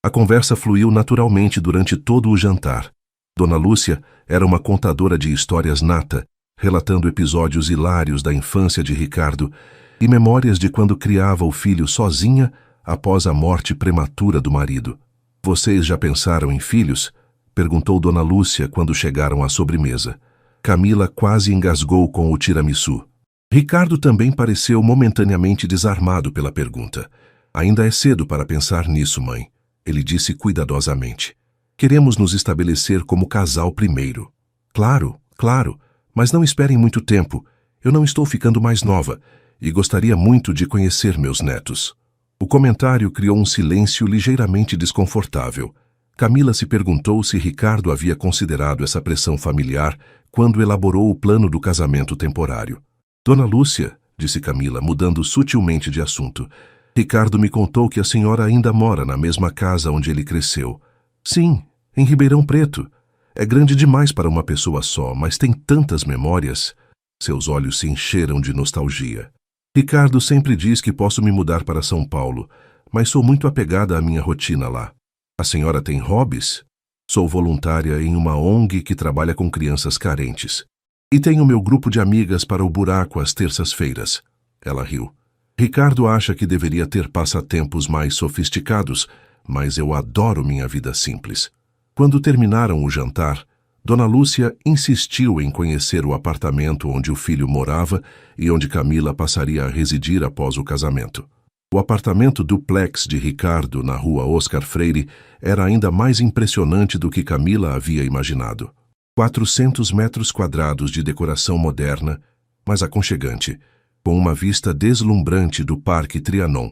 A conversa fluiu naturalmente durante todo o jantar. Dona Lúcia era uma contadora de histórias nata, relatando episódios hilários da infância de Ricardo e memórias de quando criava o filho sozinha após a morte prematura do marido. Vocês já pensaram em filhos? Perguntou Dona Lúcia quando chegaram à sobremesa. Camila quase engasgou com o tiramisu. Ricardo também pareceu momentaneamente desarmado pela pergunta. Ainda é cedo para pensar nisso, mãe, ele disse cuidadosamente. Queremos nos estabelecer como casal primeiro. Claro, claro, mas não esperem muito tempo. Eu não estou ficando mais nova e gostaria muito de conhecer meus netos. O comentário criou um silêncio ligeiramente desconfortável. Camila se perguntou se Ricardo havia considerado essa pressão familiar quando elaborou o plano do casamento temporário. Dona Lúcia, disse Camila, mudando sutilmente de assunto, Ricardo me contou que a senhora ainda mora na mesma casa onde ele cresceu. Sim, em Ribeirão Preto. É grande demais para uma pessoa só, mas tem tantas memórias. Seus olhos se encheram de nostalgia. Ricardo sempre diz que posso me mudar para São Paulo, mas sou muito apegada à minha rotina lá. A senhora tem hobbies? Sou voluntária em uma ONG que trabalha com crianças carentes. E tenho meu grupo de amigas para o buraco às terças-feiras. Ela riu. Ricardo acha que deveria ter passatempos mais sofisticados, mas eu adoro minha vida simples. Quando terminaram o jantar, Dona Lúcia insistiu em conhecer o apartamento onde o filho morava e onde Camila passaria a residir após o casamento. O apartamento duplex de Ricardo na rua Oscar Freire era ainda mais impressionante do que Camila havia imaginado. 400 metros quadrados de decoração moderna, mas aconchegante, com uma vista deslumbrante do Parque Trianon,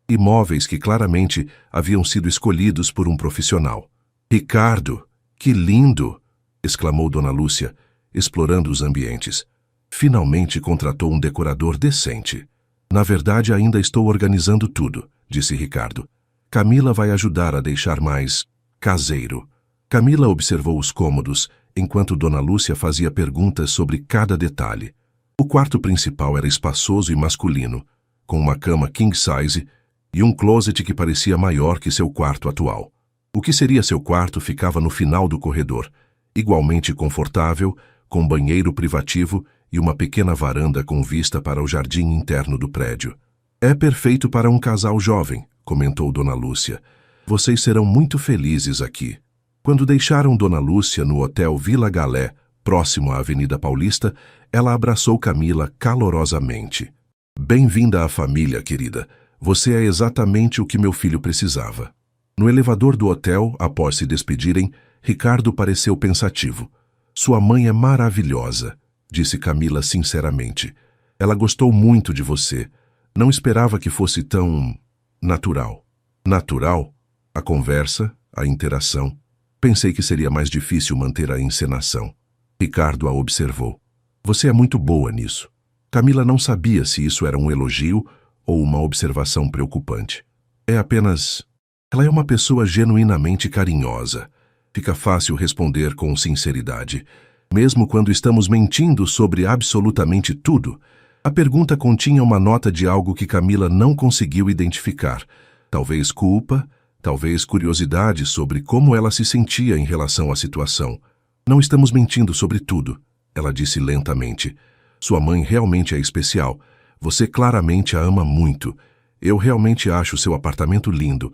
e móveis que claramente haviam sido escolhidos por um profissional. Ricardo, que lindo! Exclamou Dona Lúcia, explorando os ambientes. Finalmente contratou um decorador decente. Na verdade, ainda estou organizando tudo, disse Ricardo. Camila vai ajudar a deixar mais caseiro. Camila observou os cômodos, enquanto Dona Lúcia fazia perguntas sobre cada detalhe. O quarto principal era espaçoso e masculino, com uma cama king size e um closet que parecia maior que seu quarto atual. O que seria seu quarto ficava no final do corredor, igualmente confortável, com banheiro privativo e uma pequena varanda com vista para o jardim interno do prédio. É perfeito para um casal jovem, comentou Dona Lúcia. Vocês serão muito felizes aqui. Quando deixaram Dona Lúcia no Hotel Vila Galé, próximo à Avenida Paulista, ela abraçou Camila calorosamente. Bem-vinda à família, querida. Você é exatamente o que meu filho precisava. No elevador do hotel, após se despedirem, Ricardo pareceu pensativo. Sua mãe é maravilhosa, disse Camila sinceramente. Ela gostou muito de você. Não esperava que fosse tão natural. Natural? A conversa, a interação. Pensei que seria mais difícil manter a encenação. Ricardo a observou. Você é muito boa nisso. Camila não sabia se isso era um elogio ou uma observação preocupante. É apenas... Ela é uma pessoa genuinamente carinhosa. Fica fácil responder com sinceridade. Mesmo quando estamos mentindo sobre absolutamente tudo, a pergunta continha uma nota de algo que Camila não conseguiu identificar. Talvez culpa, talvez curiosidade sobre como ela se sentia em relação à situação. Não estamos mentindo sobre tudo, ela disse lentamente. Sua mãe realmente é especial. Você claramente a ama muito. Eu realmente acho seu apartamento lindo.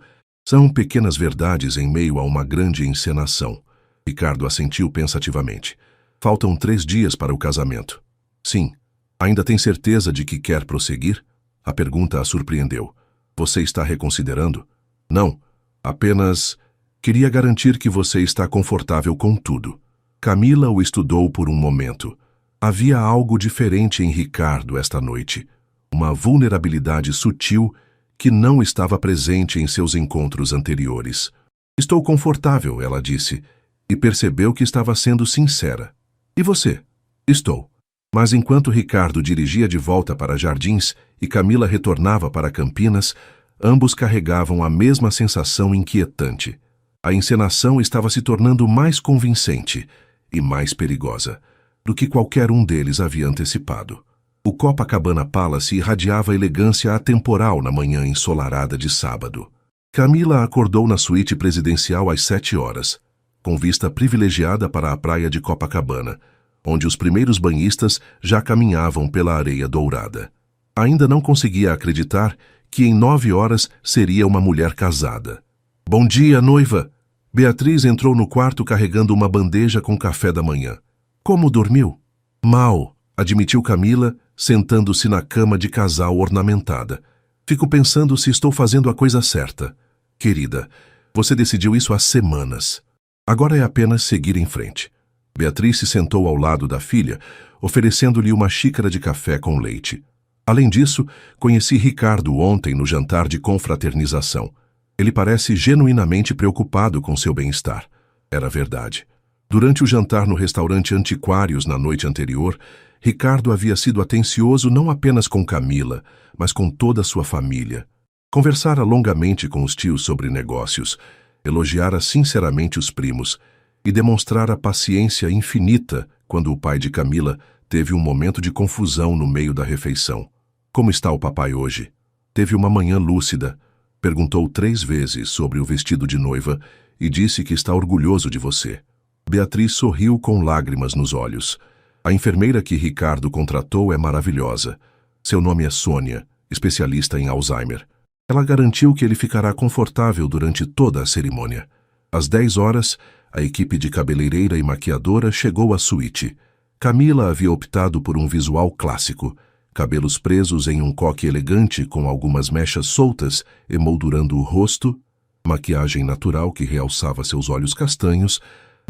São pequenas verdades em meio a uma grande encenação. Ricardo assentiu pensativamente. Faltam 3 dias para o casamento. Sim. Ainda tem certeza de que quer prosseguir? A pergunta a surpreendeu. Você está reconsiderando? Não. Apenas queria garantir que você está confortável com tudo. Camila o estudou por um momento. Havia algo diferente em Ricardo esta noite. Uma vulnerabilidade sutil que não estava presente em seus encontros anteriores. Estou confortável, ela disse, e percebeu que estava sendo sincera. E você? Estou. Mas enquanto Ricardo dirigia de volta para Jardins e Camila retornava para Campinas, ambos carregavam a mesma sensação inquietante. A encenação estava se tornando mais convincente e mais perigosa do que qualquer um deles havia antecipado. O Copacabana Palace irradiava elegância atemporal na manhã ensolarada de sábado. Camila acordou na suíte presidencial às 7 horas, com vista privilegiada para a praia de Copacabana, onde os primeiros banhistas já caminhavam pela areia dourada. Ainda não conseguia acreditar que em 9 horas seria uma mulher casada. Bom dia, noiva! Beatriz entrou no quarto carregando uma bandeja com café da manhã. Como dormiu? Mal, admitiu Camila, sentando-se na cama de casal ornamentada. Fico pensando se estou fazendo a coisa certa. Querida, você decidiu isso há semanas. Agora é apenas seguir em frente. Beatriz se sentou ao lado da filha, oferecendo-lhe uma xícara de café com leite. Além disso, conheci Ricardo ontem no jantar de confraternização. Ele parece genuinamente preocupado com seu bem-estar. Era verdade. Durante o jantar no restaurante Antiquários na noite anterior, Ricardo havia sido atencioso não apenas com Camila, mas com toda a sua família. Conversara longamente com os tios sobre negócios, elogiara sinceramente os primos e demonstrara paciência infinita quando o pai de Camila teve um momento de confusão no meio da refeição. Como está o papai hoje? Teve uma manhã lúcida. Perguntou 3 vezes sobre o vestido de noiva e disse que está orgulhoso de você. Beatriz sorriu com lágrimas nos olhos. A enfermeira que Ricardo contratou é maravilhosa. Seu nome é Sônia, especialista em Alzheimer. Ela garantiu que ele ficará confortável durante toda a cerimônia. Às 10 horas, a equipe de cabeleireira e maquiadora chegou à suíte. Camila havia optado por um visual clássico. Cabelos presos em um coque elegante com algumas mechas soltas emoldurando o rosto, maquiagem natural que realçava seus olhos castanhos,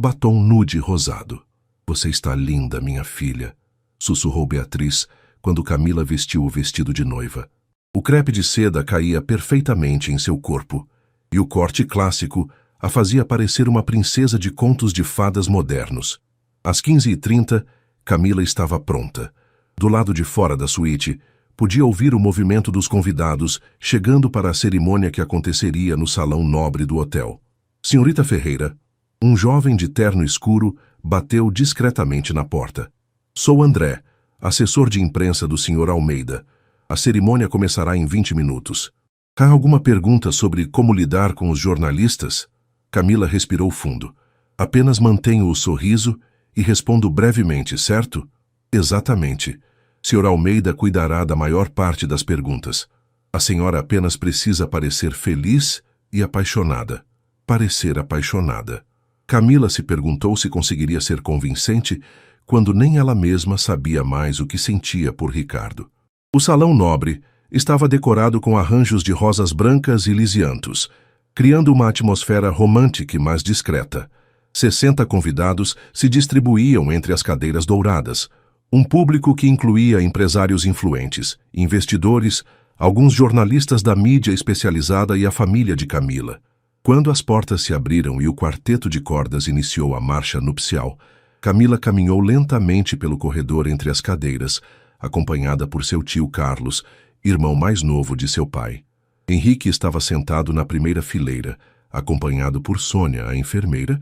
batom nude rosado. Você está linda, minha filha, sussurrou Beatriz quando Camila vestiu o vestido de noiva. O crepe de seda caía perfeitamente em seu corpo, e o corte clássico a fazia parecer uma princesa de contos de fadas modernos. Às 15h30, Camila estava pronta. Do lado de fora da suíte, podia ouvir o movimento dos convidados chegando para a cerimônia que aconteceria no salão nobre do hotel. Senhorita Ferreira, um jovem de terno escuro, bateu discretamente na porta. Sou André, assessor de imprensa do Sr. Almeida. A cerimônia começará em 20 minutos. Há alguma pergunta sobre como lidar com os jornalistas? Camila respirou fundo. Apenas mantenho o sorriso e respondo brevemente, certo? Exatamente. Sr. Almeida cuidará da maior parte das perguntas. A senhora apenas precisa parecer feliz e apaixonada. Parecer apaixonada. Camila se perguntou se conseguiria ser convincente quando nem ela mesma sabia mais o que sentia por Ricardo. O salão nobre estava decorado com arranjos de rosas brancas e lisianthus, criando uma atmosfera romântica, mas discreta. 60 convidados se distribuíam entre as cadeiras douradas, um público que incluía empresários influentes, investidores, alguns jornalistas da mídia especializada e a família de Camila. Quando as portas se abriram e o quarteto de cordas iniciou a marcha nupcial, Camila caminhou lentamente pelo corredor entre as cadeiras, acompanhada por seu tio Carlos, irmão mais novo de seu pai. Henrique estava sentado na primeira fileira, acompanhado por Sônia, a enfermeira,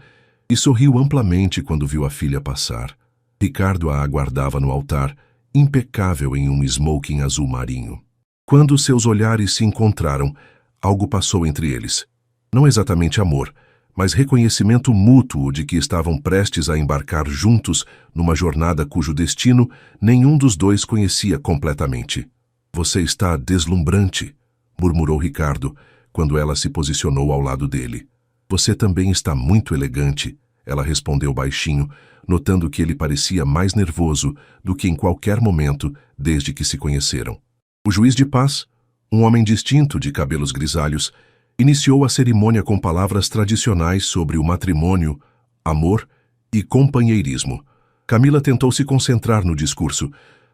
e sorriu amplamente quando viu a filha passar. Ricardo a aguardava no altar, impecável em um smoking azul marinho. Quando seus olhares se encontraram, algo passou entre eles. Não exatamente amor, mas reconhecimento mútuo de que estavam prestes a embarcar juntos numa jornada cujo destino nenhum dos dois conhecia completamente. "Você está deslumbrante", murmurou Ricardo, quando ela se posicionou ao lado dele. "Você também está muito elegante", ela respondeu baixinho, notando que ele parecia mais nervoso do que em qualquer momento desde que se conheceram. O juiz de paz, um homem distinto de cabelos grisalhos, iniciou a cerimônia com palavras tradicionais sobre o matrimônio, amor e companheirismo. Camila tentou se concentrar no discurso,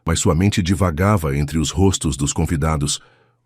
mas sua mente divagava entre os rostos dos convidados,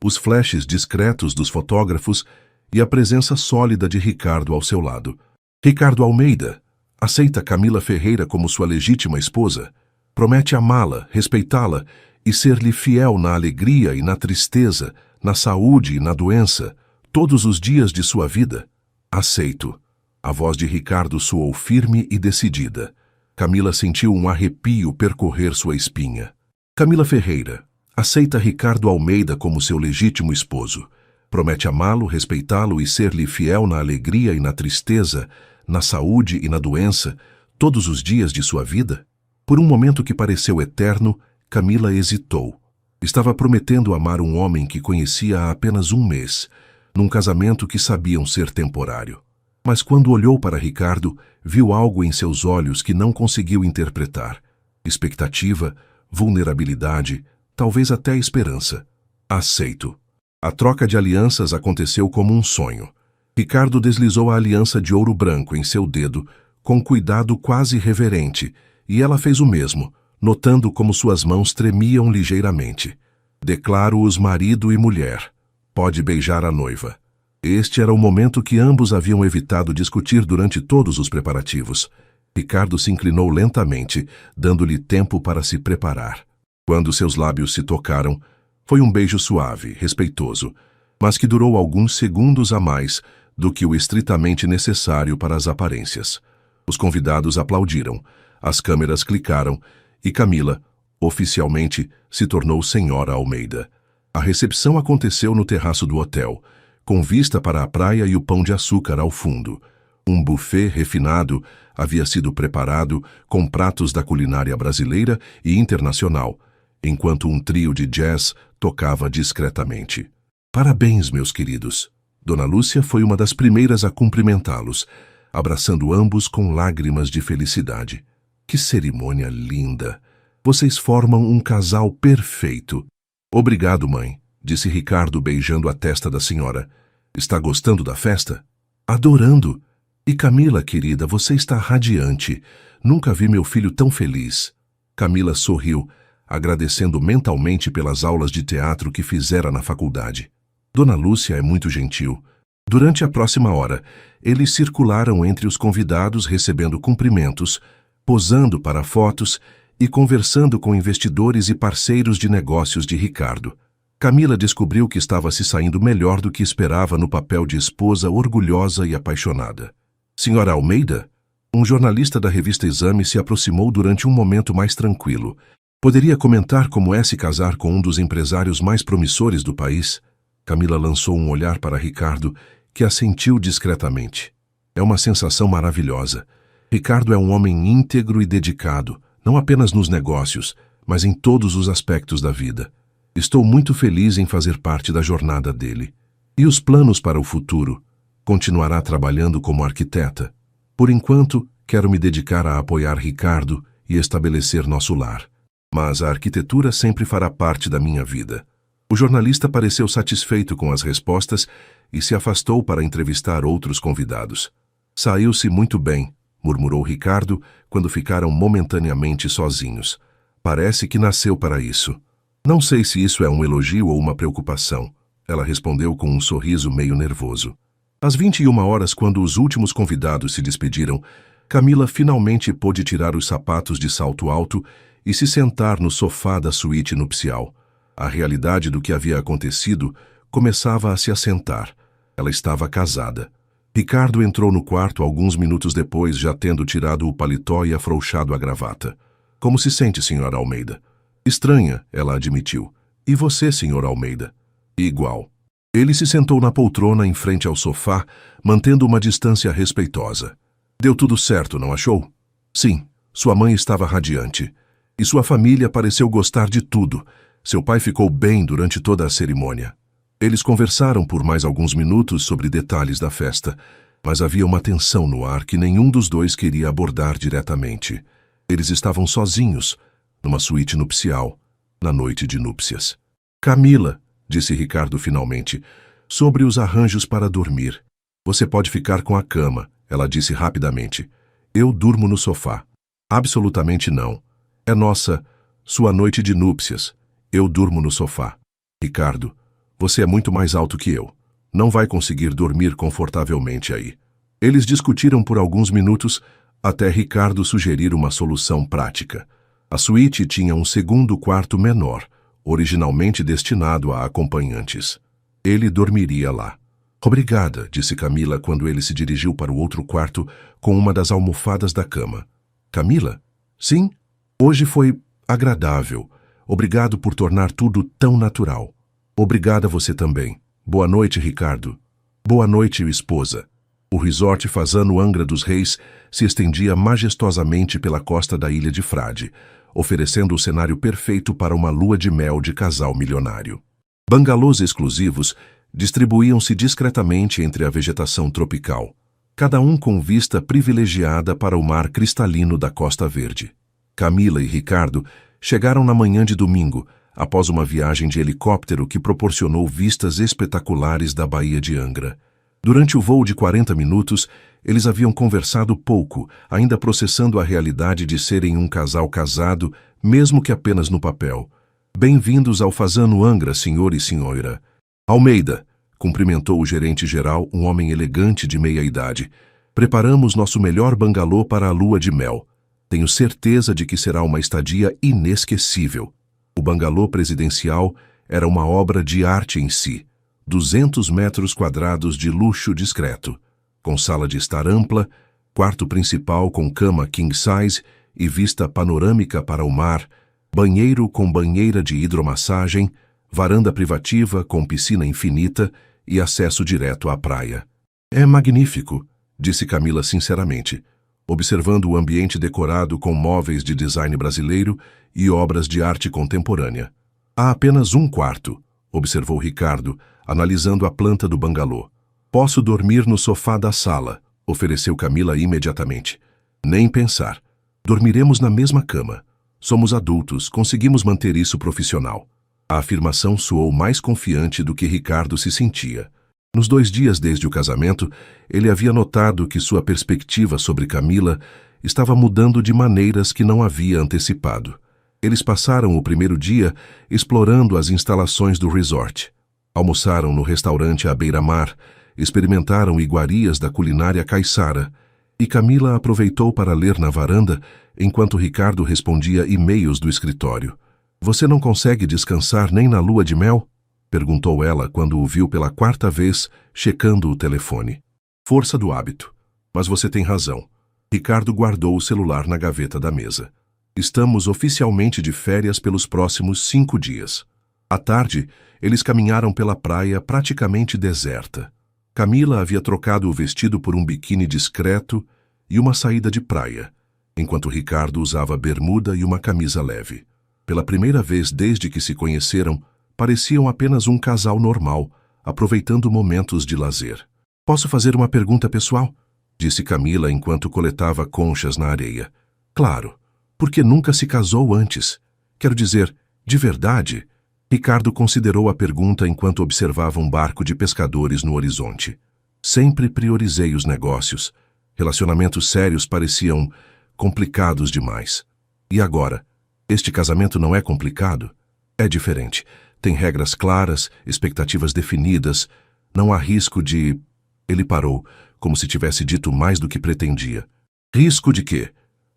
os flashes discretos dos fotógrafos e a presença sólida de Ricardo ao seu lado. Ricardo Almeida aceita Camila Ferreira como sua legítima esposa, promete amá-la, respeitá-la e ser-lhe fiel na alegria e na tristeza, na saúde e na doença, todos os dias de sua vida. Aceito. A voz de Ricardo soou firme e decidida. Camila sentiu um arrepio percorrer sua espinha. Camila Ferreira aceita Ricardo Almeida como seu legítimo esposo. Promete amá-lo, respeitá-lo e ser-lhe fiel na alegria e na tristeza, na saúde e na doença, todos os dias de sua vida? Por um momento que pareceu eterno, Camila hesitou. Estava prometendo amar um homem que conhecia há apenas um mês, num casamento que sabiam ser temporário. Mas quando olhou para Ricardo, viu algo em seus olhos que não conseguiu interpretar. Expectativa, vulnerabilidade, talvez até esperança. Aceito. A troca de alianças aconteceu como um sonho. Ricardo deslizou a aliança de ouro branco em seu dedo, com cuidado quase reverente, e ela fez o mesmo, notando como suas mãos tremiam ligeiramente. Declaro-os marido e mulher. Pode beijar a noiva. Este era o momento que ambos haviam evitado discutir durante todos os preparativos. Ricardo se inclinou lentamente, dando-lhe tempo para se preparar. Quando seus lábios se tocaram, foi um beijo suave, respeitoso, mas que durou alguns segundos a mais do que o estritamente necessário para as aparências. Os convidados aplaudiram, as câmeras clicaram e Camila, oficialmente, se tornou Senhora Almeida. A recepção aconteceu no terraço do hotel, com vista para a praia e o pão de açúcar ao fundo. Um buffet refinado havia sido preparado com pratos da culinária brasileira e internacional, enquanto um trio de jazz tocava discretamente. Parabéns, meus queridos. Dona Lúcia foi uma das primeiras a cumprimentá-los, abraçando ambos com lágrimas de felicidade. Que cerimônia linda! Vocês formam um casal perfeito. Obrigado, mãe, disse Ricardo beijando a testa da senhora. Está gostando da festa? Adorando. E Camila, querida, você está radiante. Nunca vi meu filho tão feliz. Camila sorriu, agradecendo mentalmente pelas aulas de teatro que fizera na faculdade. Dona Lúcia é muito gentil. Durante a próxima hora, eles circularam entre os convidados recebendo cumprimentos, posando para fotos e conversando com investidores e parceiros de negócios de Ricardo. Camila descobriu que estava se saindo melhor do que esperava no papel de esposa orgulhosa e apaixonada. Senhora Almeida? Um jornalista da revista Exame se aproximou durante um momento mais tranquilo. Poderia comentar como é se casar com um dos empresários mais promissores do país? Camila lançou um olhar para Ricardo, que assentiu discretamente. É uma sensação maravilhosa. Ricardo é um homem íntegro e dedicado, não apenas nos negócios, mas em todos os aspectos da vida. Estou muito feliz em fazer parte da jornada dele. E os planos para o futuro? Continuará trabalhando como arquiteta. Por enquanto, quero me dedicar a apoiar Ricardo e estabelecer nosso lar. Mas a arquitetura sempre fará parte da minha vida. O jornalista pareceu satisfeito com as respostas e se afastou para entrevistar outros convidados. Saiu-se muito bem, murmurou Ricardo quando ficaram momentaneamente sozinhos. Parece que nasceu para isso. Não sei se isso é um elogio ou uma preocupação. Ela respondeu com um sorriso meio nervoso. Às 21h, quando os últimos convidados se despediram, Camila finalmente pôde tirar os sapatos de salto alto e se sentar no sofá da suíte nupcial. A realidade do que havia acontecido começava a se assentar. Ela estava casada. Ricardo entrou no quarto alguns minutos depois, já tendo tirado o paletó e afrouxado a gravata. Como se sente, Sra. Almeida? Estranha, ela admitiu. E você, Sr. Almeida? Igual. Ele se sentou na poltrona em frente ao sofá, mantendo uma distância respeitosa. Deu tudo certo, não achou? Sim, sua mãe estava radiante. E sua família pareceu gostar de tudo. Seu pai ficou bem durante toda a cerimônia. Eles conversaram por mais alguns minutos sobre detalhes da festa, mas havia uma tensão no ar que nenhum dos dois queria abordar diretamente. Eles estavam sozinhos, numa suíte nupcial, na noite de núpcias. Camila, disse Ricardo finalmente, sobre os arranjos para dormir. Você pode ficar com a cama, ela disse rapidamente. Eu durmo no sofá. Absolutamente não. É sua noite de núpcias. Eu durmo no sofá. Ricardo, você é muito mais alto que eu. Não vai conseguir dormir confortavelmente aí. Eles discutiram por alguns minutos, até Ricardo sugerir uma solução prática. A suíte tinha um segundo quarto menor, originalmente destinado a acompanhantes. Ele dormiria lá. Obrigada, disse Camila quando ele se dirigiu para o outro quarto com uma das almofadas da cama. Camila? Sim? Hoje foi agradável. Obrigado por tornar tudo tão natural. Obrigada você também. Boa noite, Ricardo. Boa noite, esposa. O resort Fasano Angra dos Reis se estendia majestosamente pela costa da ilha de Frade, oferecendo o cenário perfeito para uma lua de mel de casal milionário. Bangalôs exclusivos distribuíam-se discretamente entre a vegetação tropical, cada um com vista privilegiada para o mar cristalino da Costa Verde. Camila e Ricardo chegaram na manhã de domingo, após uma viagem de helicóptero que proporcionou vistas espetaculares da Baía de Angra. Durante o voo de 40 minutos, eles haviam conversado pouco, ainda processando a realidade de serem um casal casado, mesmo que apenas no papel. Bem-vindos ao Fasano Angra, senhor e senhora. Almeida, cumprimentou o gerente-geral, um homem elegante de meia-idade. Preparamos nosso melhor bangalô para a lua de mel. Tenho certeza de que será uma estadia inesquecível. O bangalô presidencial era uma obra de arte em si. 200 metros quadrados de luxo discreto, com sala de estar ampla, quarto principal com cama king size e vista panorâmica para o mar, banheiro com banheira de hidromassagem, varanda privativa com piscina infinita e acesso direto à praia. É magnífico, disse Camila sinceramente, observando o ambiente decorado com móveis de design brasileiro e obras de arte contemporânea. Há apenas um quarto, observou Ricardo, analisando a planta do bangalô. Posso dormir no sofá da sala, ofereceu Camila imediatamente. Nem pensar. Dormiremos na mesma cama. Somos adultos, conseguimos manter isso profissional. A afirmação soou mais confiante do que Ricardo se sentia. Nos 2 dias desde o casamento, ele havia notado que sua perspectiva sobre Camila estava mudando de maneiras que não havia antecipado. Eles passaram o primeiro dia explorando as instalações do resort. Almoçaram no restaurante à beira-mar, experimentaram iguarias da culinária caiçara, e Camila aproveitou para ler na varanda enquanto Ricardo respondia e-mails do escritório. Você não consegue descansar nem na lua de mel? Perguntou ela quando o viu pela 4ª vez, checando o telefone. Força do hábito. Mas você tem razão. Ricardo guardou o celular na gaveta da mesa. Estamos oficialmente de férias pelos próximos 5 dias. À tarde, eles caminharam pela praia praticamente deserta. Camila havia trocado o vestido por um biquíni discreto e uma saída de praia. enquanto Ricardo usava bermuda e uma camisa leve. Pela primeira vez desde que se conheceram, pareciam apenas um casal normal, aproveitando momentos de lazer. "Posso fazer uma pergunta pessoal?", disse Camila enquanto coletava conchas na areia. "Claro. Por que nunca se casou antes? Quero dizer, de verdade?" Ricardo considerou a pergunta enquanto observava um barco de pescadores no horizonte. "Sempre priorizei os negócios. Relacionamentos sérios pareciam complicados demais. E agora? Este casamento não é complicado? É diferente. Tem regras claras, expectativas definidas. Não há risco de..." Ele parou, como se tivesse dito mais do que pretendia. "Risco de quê?"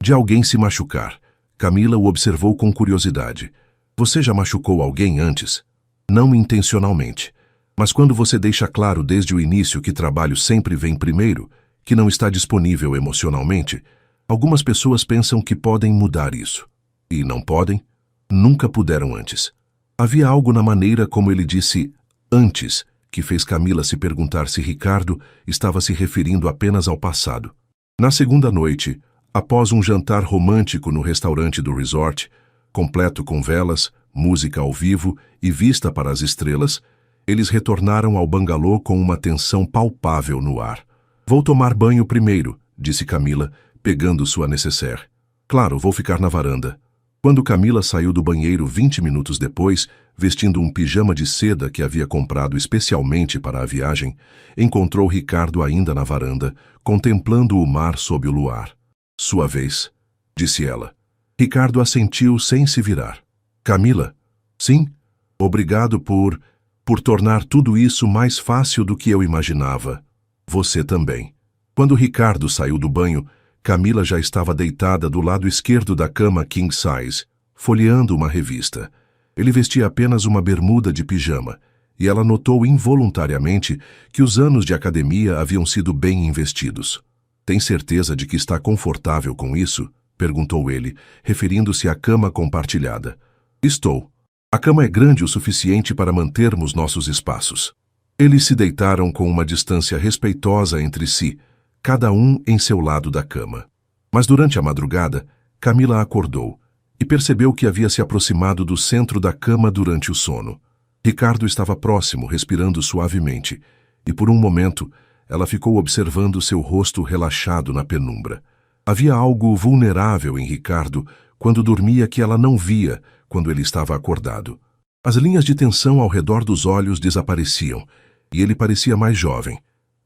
"De alguém se machucar." Camila o observou com curiosidade. "Você já machucou alguém antes?" "Não intencionalmente. Mas quando você deixa claro desde o início que trabalho sempre vem primeiro, que não está disponível emocionalmente, algumas pessoas pensam que podem mudar isso. E não podem? Nunca puderam antes." Havia algo na maneira como ele disse "antes" que fez Camila se perguntar se Ricardo estava se referindo apenas ao passado. Na segunda noite, após um jantar romântico no restaurante do resort, completo com velas, música ao vivo e vista para as estrelas, eles retornaram ao bangalô com uma tensão palpável no ar. "Vou tomar banho primeiro", disse Camila, pegando sua nécessaire. "Claro, vou ficar na varanda." Quando Camila saiu do banheiro 20 minutos depois, vestindo um pijama de seda que havia comprado especialmente para a viagem, encontrou Ricardo ainda na varanda, contemplando o mar sob o luar. "Sua vez", disse ela. Ricardo assentiu sem se virar. "Camila?" "Sim. Obrigado por tornar tudo isso mais fácil do que eu imaginava. Você também." Quando Ricardo saiu do banho, Camila já estava deitada do lado esquerdo da cama king size, folheando uma revista. Ele vestia apenas uma bermuda de pijama, e ela notou involuntariamente que os anos de academia haviam sido bem investidos. "Tem certeza de que está confortável com isso?", perguntou ele, referindo-se à cama compartilhada. "Estou. A cama é grande o suficiente para mantermos nossos espaços." Eles se deitaram com uma distância respeitosa entre si, cada um em seu lado da cama. Mas durante a madrugada, Camila acordou e percebeu que havia se aproximado do centro da cama durante o sono. Ricardo estava próximo, respirando suavemente, e por um momento ela ficou observando seu rosto relaxado na penumbra. Havia algo vulnerável em Ricardo quando dormia que ela não via quando ele estava acordado. As linhas de tensão ao redor dos olhos desapareciam, e ele parecia mais jovem,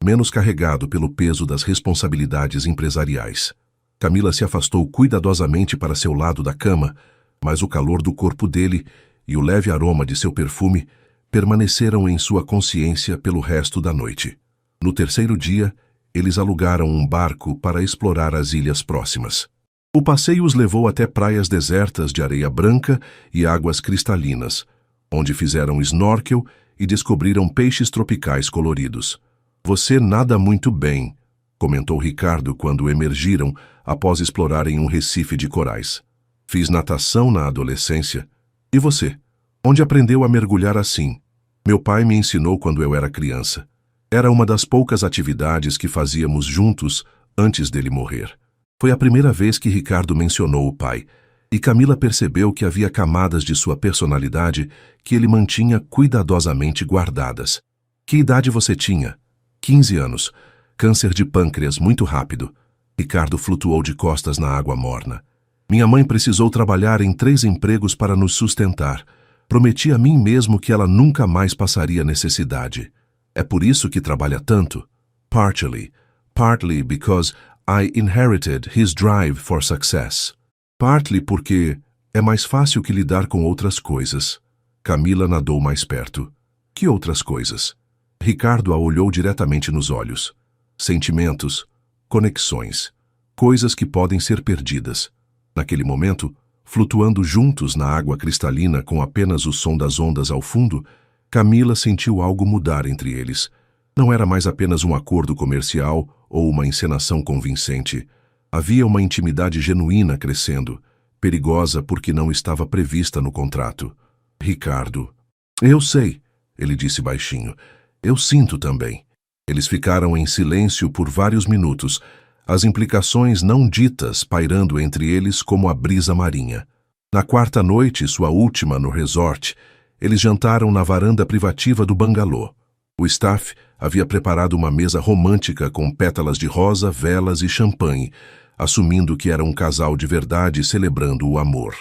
menos carregado pelo peso das responsabilidades empresariais. Camila se afastou cuidadosamente para seu lado da cama, mas o calor do corpo dele e o leve aroma de seu perfume permaneceram em sua consciência pelo resto da noite. No terceiro dia, eles alugaram um barco para explorar as ilhas próximas. O passeio os levou até praias desertas de areia branca e águas cristalinas, onde fizeram snorkel e descobriram peixes tropicais coloridos. "Você nada muito bem", comentou Ricardo quando emergiram após explorarem um recife de corais. "Fiz natação na adolescência. E você? Onde aprendeu a mergulhar assim?" "Meu pai me ensinou quando eu era criança. Era uma das poucas atividades que fazíamos juntos antes dele morrer." Foi a primeira vez que Ricardo mencionou o pai, e Camila percebeu que havia camadas de sua personalidade que ele mantinha cuidadosamente guardadas. "Que idade você tinha?" 15 anos. Câncer de pâncreas muito rápido." Ricardo flutuou de costas na água morna. "Minha mãe precisou trabalhar em 3 empregos para nos sustentar. Prometi a mim mesmo que ela nunca mais passaria necessidade. É por isso que trabalha tanto?" Partly because I inherited his drive for success." "Partly porque é mais fácil que lidar com outras coisas." Camila nadou mais perto. "Que outras coisas?" Ricardo a olhou diretamente nos olhos. "Sentimentos, conexões, coisas que podem ser perdidas." Naquele momento, flutuando juntos na água cristalina com apenas o som das ondas ao fundo, Camila sentiu algo mudar entre eles. Não era mais apenas um acordo comercial ou uma encenação convincente. Havia uma intimidade genuína crescendo, perigosa porque não estava prevista no contrato. "Ricardo." "Eu sei", ele disse baixinho. "Eu sinto também." Eles ficaram em silêncio por vários minutos, as implicações não ditas pairando entre eles como a brisa marinha. Na quarta noite, sua última no resort, eles jantaram na varanda privativa do bangalô. O staff havia preparado uma mesa romântica com pétalas de rosa, velas e champanhe, assumindo que era um casal de verdade celebrando o amor.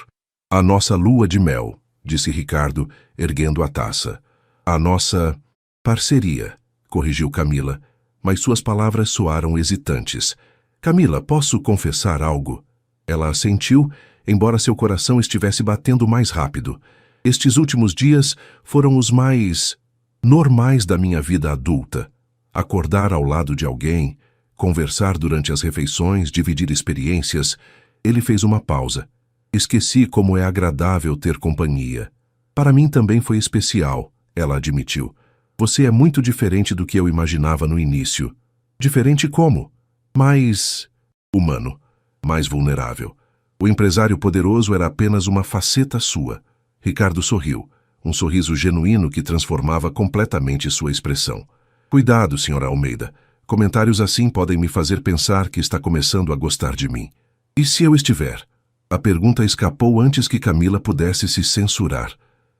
A nossa lua de mel, disse Ricardo, erguendo a taça. A nossa parceria, corrigiu Camila, mas suas palavras soaram hesitantes. Camila, posso confessar algo? Ela assentiu, embora seu coração estivesse batendo mais rápido. Estes últimos dias foram os mais normais da minha vida adulta. Acordar ao lado de alguém, conversar durante as refeições, dividir experiências. Ele fez uma pausa. Esqueci como é agradável ter companhia. Para mim também foi especial, ela admitiu. Você é muito diferente do que eu imaginava no início. Diferente como? Mais humano, mais vulnerável. O empresário poderoso era apenas uma faceta sua. Ricardo sorriu, um sorriso genuíno que transformava completamente sua expressão. Cuidado, Sra. Almeida. Comentários assim podem me fazer pensar que está começando a gostar de mim. E se eu estiver? A pergunta escapou antes que Camila pudesse se censurar.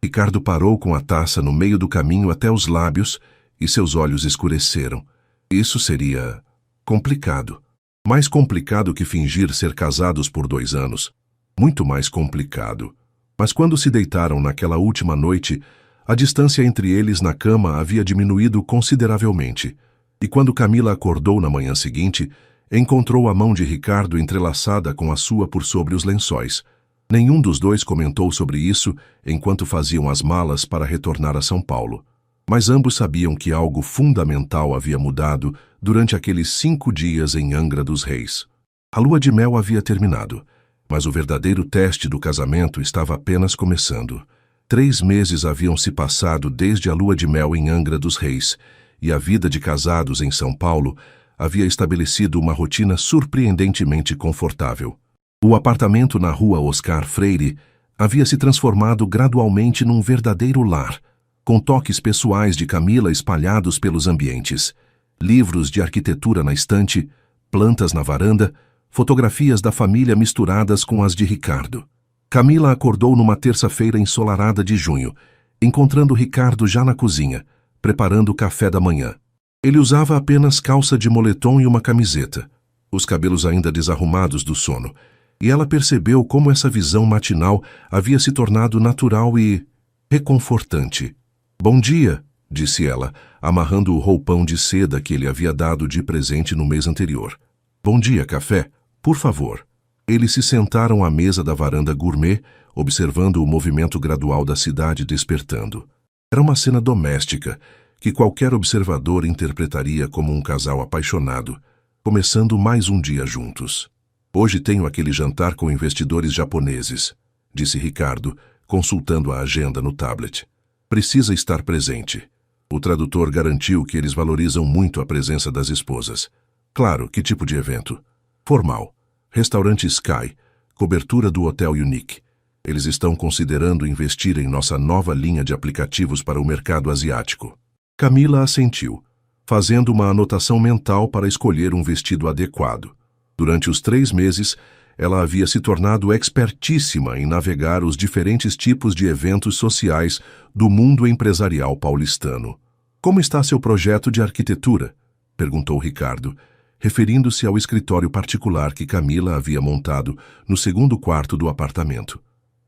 Ricardo parou com a taça no meio do caminho até os lábios e seus olhos escureceram. Isso seria complicado. Mais complicado que fingir ser casados por 2 anos. Muito mais complicado. Mas quando se deitaram naquela última noite, a distância entre eles na cama havia diminuído consideravelmente. E quando Camila acordou na manhã seguinte, encontrou a mão de Ricardo entrelaçada com a sua por sobre os lençóis. Nenhum dos dois comentou sobre isso enquanto faziam as malas para retornar a São Paulo. Mas ambos sabiam que algo fundamental havia mudado durante aqueles 5 dias em Angra dos Reis. A lua de mel havia terminado, mas o verdadeiro teste do casamento estava apenas começando. 3 meses haviam se passado desde a lua de mel em Angra dos Reis, e a vida de casados em São Paulo havia estabelecido uma rotina surpreendentemente confortável. O apartamento na rua Oscar Freire havia se transformado gradualmente num verdadeiro lar, com toques pessoais de Camila espalhados pelos ambientes, livros de arquitetura na estante, plantas na varanda, fotografias da família misturadas com as de Ricardo. Camila acordou numa terça-feira ensolarada de junho, encontrando Ricardo já na cozinha, preparando o café da manhã. Ele usava apenas calça de moletom e uma camiseta, os cabelos ainda desarrumados do sono, e ela percebeu como essa visão matinal havia se tornado natural e reconfortante. Bom dia, disse ela, amarrando o roupão de seda que ele havia dado de presente no mês anterior. Bom dia, café, por favor. Eles se sentaram à mesa da varanda gourmet, observando o movimento gradual da cidade despertando. Era uma cena doméstica, que qualquer observador interpretaria como um casal apaixonado, começando mais um dia juntos. Hoje tenho aquele jantar com investidores japoneses, disse Ricardo, consultando a agenda no tablet. Precisa estar presente. O tradutor garantiu que eles valorizam muito a presença das esposas. Claro, que tipo de evento? Formal. Restaurante Sky, cobertura do Hotel Unique. Eles estão considerando investir em nossa nova linha de aplicativos para o mercado asiático. Camila assentiu, fazendo uma anotação mental para escolher um vestido adequado. Durante os 3 meses, ela havia se tornado expertíssima em navegar os diferentes tipos de eventos sociais do mundo empresarial paulistano. Como está seu projeto de arquitetura? Perguntou Ricardo, referindo-se ao escritório particular que Camila havia montado no 2º quarto do apartamento.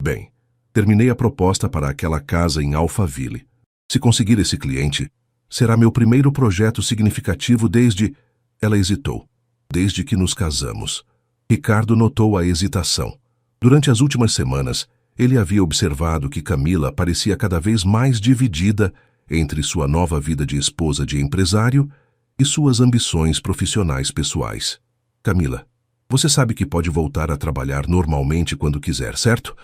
Bem, terminei a proposta para aquela casa em Alphaville. Se conseguir esse cliente, será meu primeiro projeto significativo desde... Ela hesitou. Desde que nos casamos. Ricardo notou a hesitação. Durante as últimas semanas, ele havia observado que Camila parecia cada vez mais dividida entre sua nova vida de esposa de empresário e suas ambições profissionais pessoais. Camila, você sabe que pode voltar a trabalhar normalmente quando quiser, certo?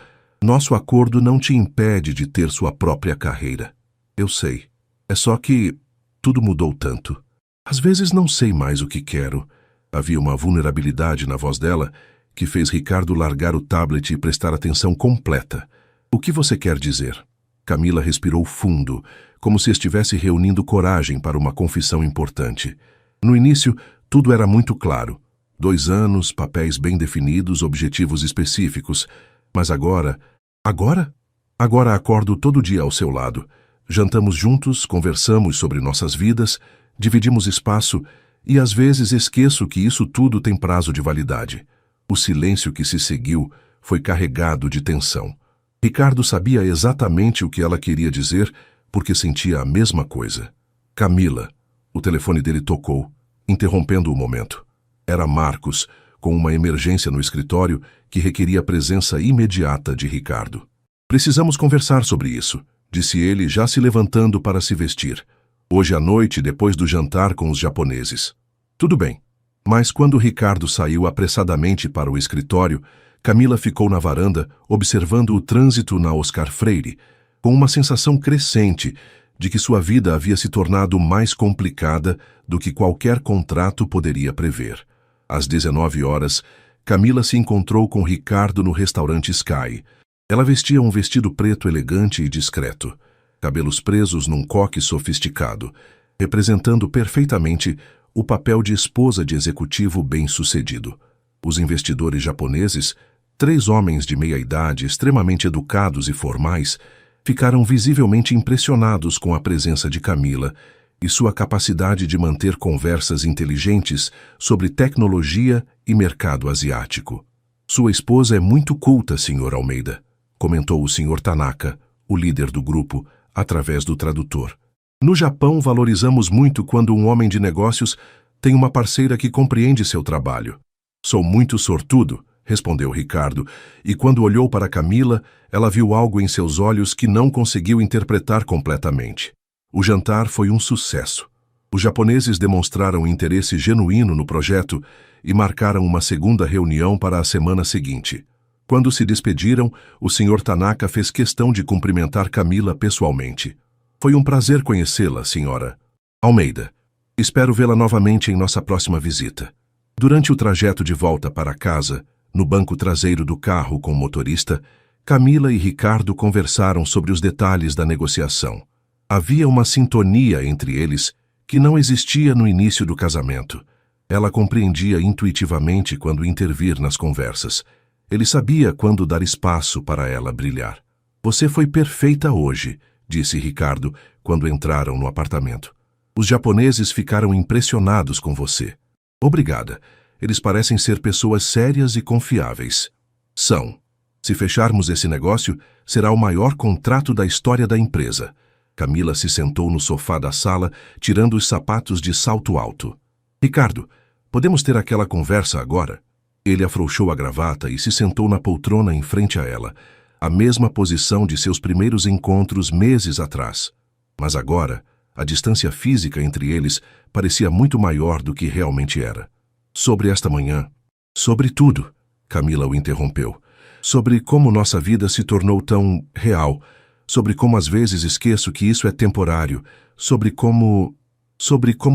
Nosso acordo não te impede de ter sua própria carreira. Eu sei. É só que tudo mudou tanto. Às vezes não sei mais o que quero. Havia uma vulnerabilidade na voz dela que fez Ricardo largar o tablet e prestar atenção completa. O que você quer dizer? Camila respirou fundo, como se estivesse reunindo coragem para uma confissão importante. No início, tudo era muito claro. 2 anos, papéis bem definidos, objetivos específicos. Mas agora... Agora? Agora acordo todo dia ao seu lado. Jantamos juntos, conversamos sobre nossas vidas, dividimos espaço e às vezes esqueço que isso tudo tem prazo de validade. O silêncio que se seguiu foi carregado de tensão. Ricardo sabia exatamente o que ela queria dizer porque sentia a mesma coisa. Camila. O telefone dele tocou, interrompendo o momento. Era Marcos, com uma emergência no escritório que requeria a presença imediata de Ricardo. Precisamos conversar sobre isso, disse ele, já se levantando para se vestir. Hoje à noite, depois do jantar com os japoneses. Tudo bem. Mas quando Ricardo saiu apressadamente para o escritório, Camila ficou na varanda, observando o trânsito na Oscar Freire, com uma sensação crescente de que sua vida havia se tornado mais complicada do que qualquer contrato poderia prever. Às 19 horas, Camila se encontrou com Ricardo no restaurante Sky. Ela vestia um vestido preto elegante e discreto, cabelos presos num coque sofisticado, representando perfeitamente o papel de esposa de executivo bem-sucedido. Os investidores japoneses, 3 homens de meia-idade extremamente educados e formais, ficaram visivelmente impressionados com a presença de Camila e sua capacidade de manter conversas inteligentes sobre tecnologia e mercado asiático. Sua esposa é muito culta, Sr. Almeida, comentou o Sr. Tanaka, o líder do grupo, através do tradutor. No Japão, valorizamos muito quando um homem de negócios tem uma parceira que compreende seu trabalho. Sou muito sortudo, respondeu Ricardo, e quando olhou para Camila, ela viu algo em seus olhos que não conseguiu interpretar completamente. O jantar foi um sucesso. Os japoneses demonstraram interesse genuíno no projeto e marcaram uma segunda reunião para a semana seguinte. Quando se despediram, o Sr. Tanaka fez questão de cumprimentar Camila pessoalmente. Foi um prazer conhecê-la, senhora Almeida. Espero vê-la novamente em nossa próxima visita. Durante o trajeto de volta para casa, no banco traseiro do carro com o motorista, Camila e Ricardo conversaram sobre os detalhes da negociação. Havia uma sintonia entre eles que não existia no início do casamento. Ela compreendia intuitivamente quando intervir nas conversas. Ele sabia quando dar espaço para ela brilhar. Você foi perfeita hoje, disse Ricardo quando entraram no apartamento. Os japoneses ficaram impressionados com você. Obrigada. Eles parecem ser pessoas sérias e confiáveis. São. Se fecharmos esse negócio, será o maior contrato da história da empresa. Camila se sentou no sofá da sala, tirando os sapatos de salto alto. Ricardo, podemos ter aquela conversa agora? Ele afrouxou a gravata e se sentou na poltrona em frente a ela, a mesma posição de seus primeiros encontros meses atrás. Mas agora, a distância física entre eles parecia muito maior do que realmente era. Sobre esta manhã, sobre tudo, Camila o interrompeu. Sobre como nossa vida se tornou tão real, sobre como às vezes esqueço que isso é temporário, sobre como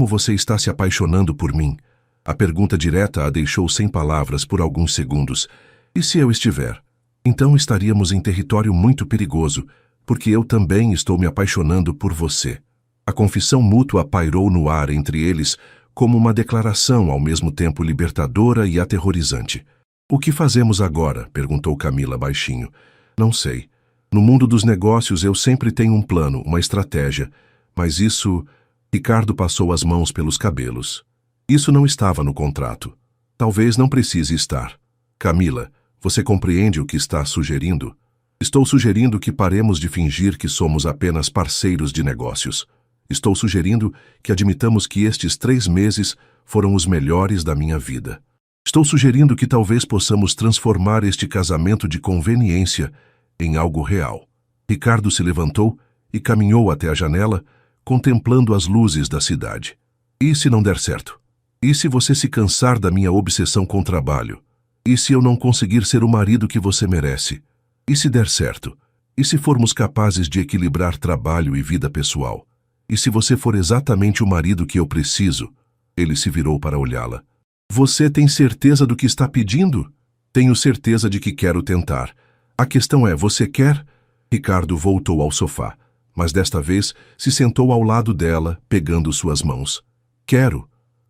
você está se apaixonando por mim. A pergunta direta a deixou sem palavras por alguns segundos. E se eu estiver? Então estaríamos em território muito perigoso, porque eu também estou me apaixonando por você. A confissão mútua pairou no ar entre eles como uma declaração ao mesmo tempo libertadora e aterrorizante. O que fazemos agora? Perguntou Camila baixinho. Não sei. No mundo dos negócios eu sempre tenho um plano, uma estratégia. Mas isso... Ricardo passou as mãos pelos cabelos. Isso não estava no contrato. Talvez não precise estar. Camila, você compreende o que está sugerindo? Estou sugerindo que paremos de fingir que somos apenas parceiros de negócios. Estou sugerindo que admitamos que estes 3 meses foram os melhores da minha vida. Estou sugerindo que talvez possamos transformar este casamento de conveniência em algo real. Ricardo se levantou e caminhou até a janela, contemplando as luzes da cidade. E se não der certo? E se você se cansar da minha obsessão com o trabalho? E se eu não conseguir ser o marido que você merece? E se der certo? E se formos capazes de equilibrar trabalho e vida pessoal? E se você for exatamente o marido que eu preciso? Ele se virou para olhá-la. Você tem certeza do que está pedindo? Tenho certeza de que quero tentar. A questão é, você quer? Ricardo voltou ao sofá, mas desta vez se sentou ao lado dela, pegando suas mãos. Quero.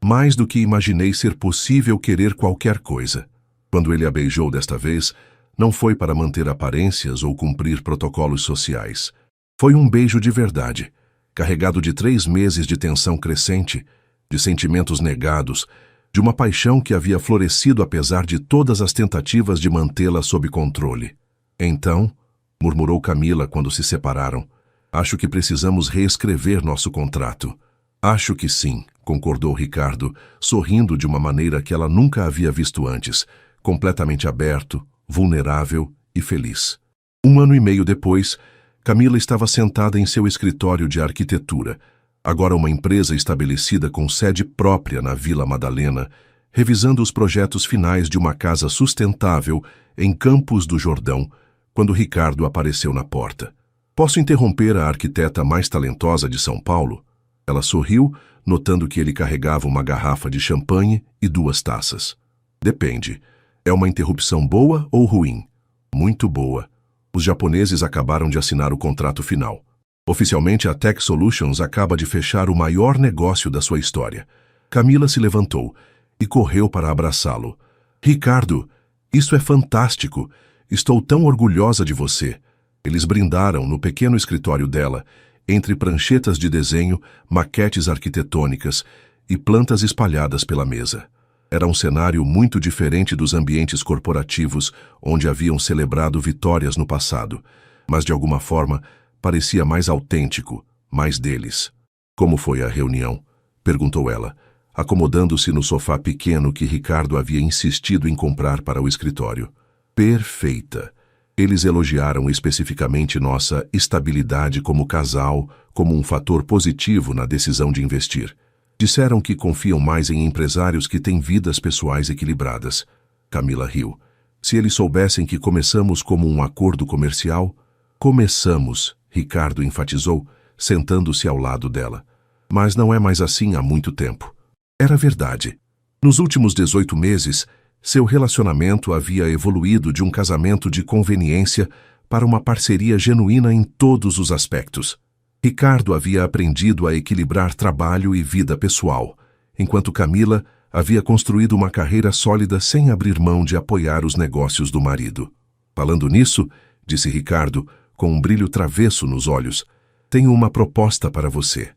Mais do que imaginei ser possível querer qualquer coisa. Quando ele a beijou desta vez, não foi para manter aparências ou cumprir protocolos sociais. Foi um beijo de verdade, carregado de 3 meses de tensão crescente, de sentimentos negados, de uma paixão que havia florescido apesar de todas as tentativas de mantê-la sob controle. Então, murmurou Camila quando se separaram, acho que precisamos reescrever nosso contrato. Acho que sim, concordou Ricardo, sorrindo de uma maneira que ela nunca havia visto antes, completamente aberto, vulnerável e feliz. 1 ano e meio depois, Camila estava sentada em seu escritório de arquitetura, agora uma empresa estabelecida com sede própria na Vila Madalena, revisando os projetos finais de uma casa sustentável em Campos do Jordão, quando Ricardo apareceu na porta. Posso interromper a arquiteta mais talentosa de São Paulo? Ela sorriu, notando que ele carregava uma garrafa de champanhe e 2 taças. Depende. É uma interrupção boa ou ruim? Muito boa. Os japoneses acabaram de assinar o contrato final. Oficialmente, a Tech Solutions acaba de fechar o maior negócio da sua história. Camila se levantou e correu para abraçá-lo. Ricardo, isso é fantástico. Estou tão orgulhosa de você. Eles brindaram no pequeno escritório dela, entre pranchetas de desenho, maquetes arquitetônicas e plantas espalhadas pela mesa. Era um cenário muito diferente dos ambientes corporativos onde haviam celebrado vitórias no passado, mas de alguma forma parecia mais autêntico, mais deles. Como foi a reunião? Perguntou ela, acomodando-se no sofá pequeno que Ricardo havia insistido em comprar para o escritório. Perfeita. Eles elogiaram especificamente nossa estabilidade como casal, como um fator positivo na decisão de investir. Disseram que confiam mais em empresários que têm vidas pessoais equilibradas. Camila riu. Se eles soubessem que começamos como um acordo comercial... Começamos, Ricardo enfatizou, sentando-se ao lado dela. Mas não é mais assim há muito tempo. Era verdade. Nos últimos 18 meses, seu relacionamento havia evoluído de um casamento de conveniência para uma parceria genuína em todos os aspectos. Ricardo havia aprendido a equilibrar trabalho e vida pessoal, enquanto Camila havia construído uma carreira sólida sem abrir mão de apoiar os negócios do marido. Falando nisso, disse Ricardo, com um brilho travesso nos olhos, tenho uma proposta para você.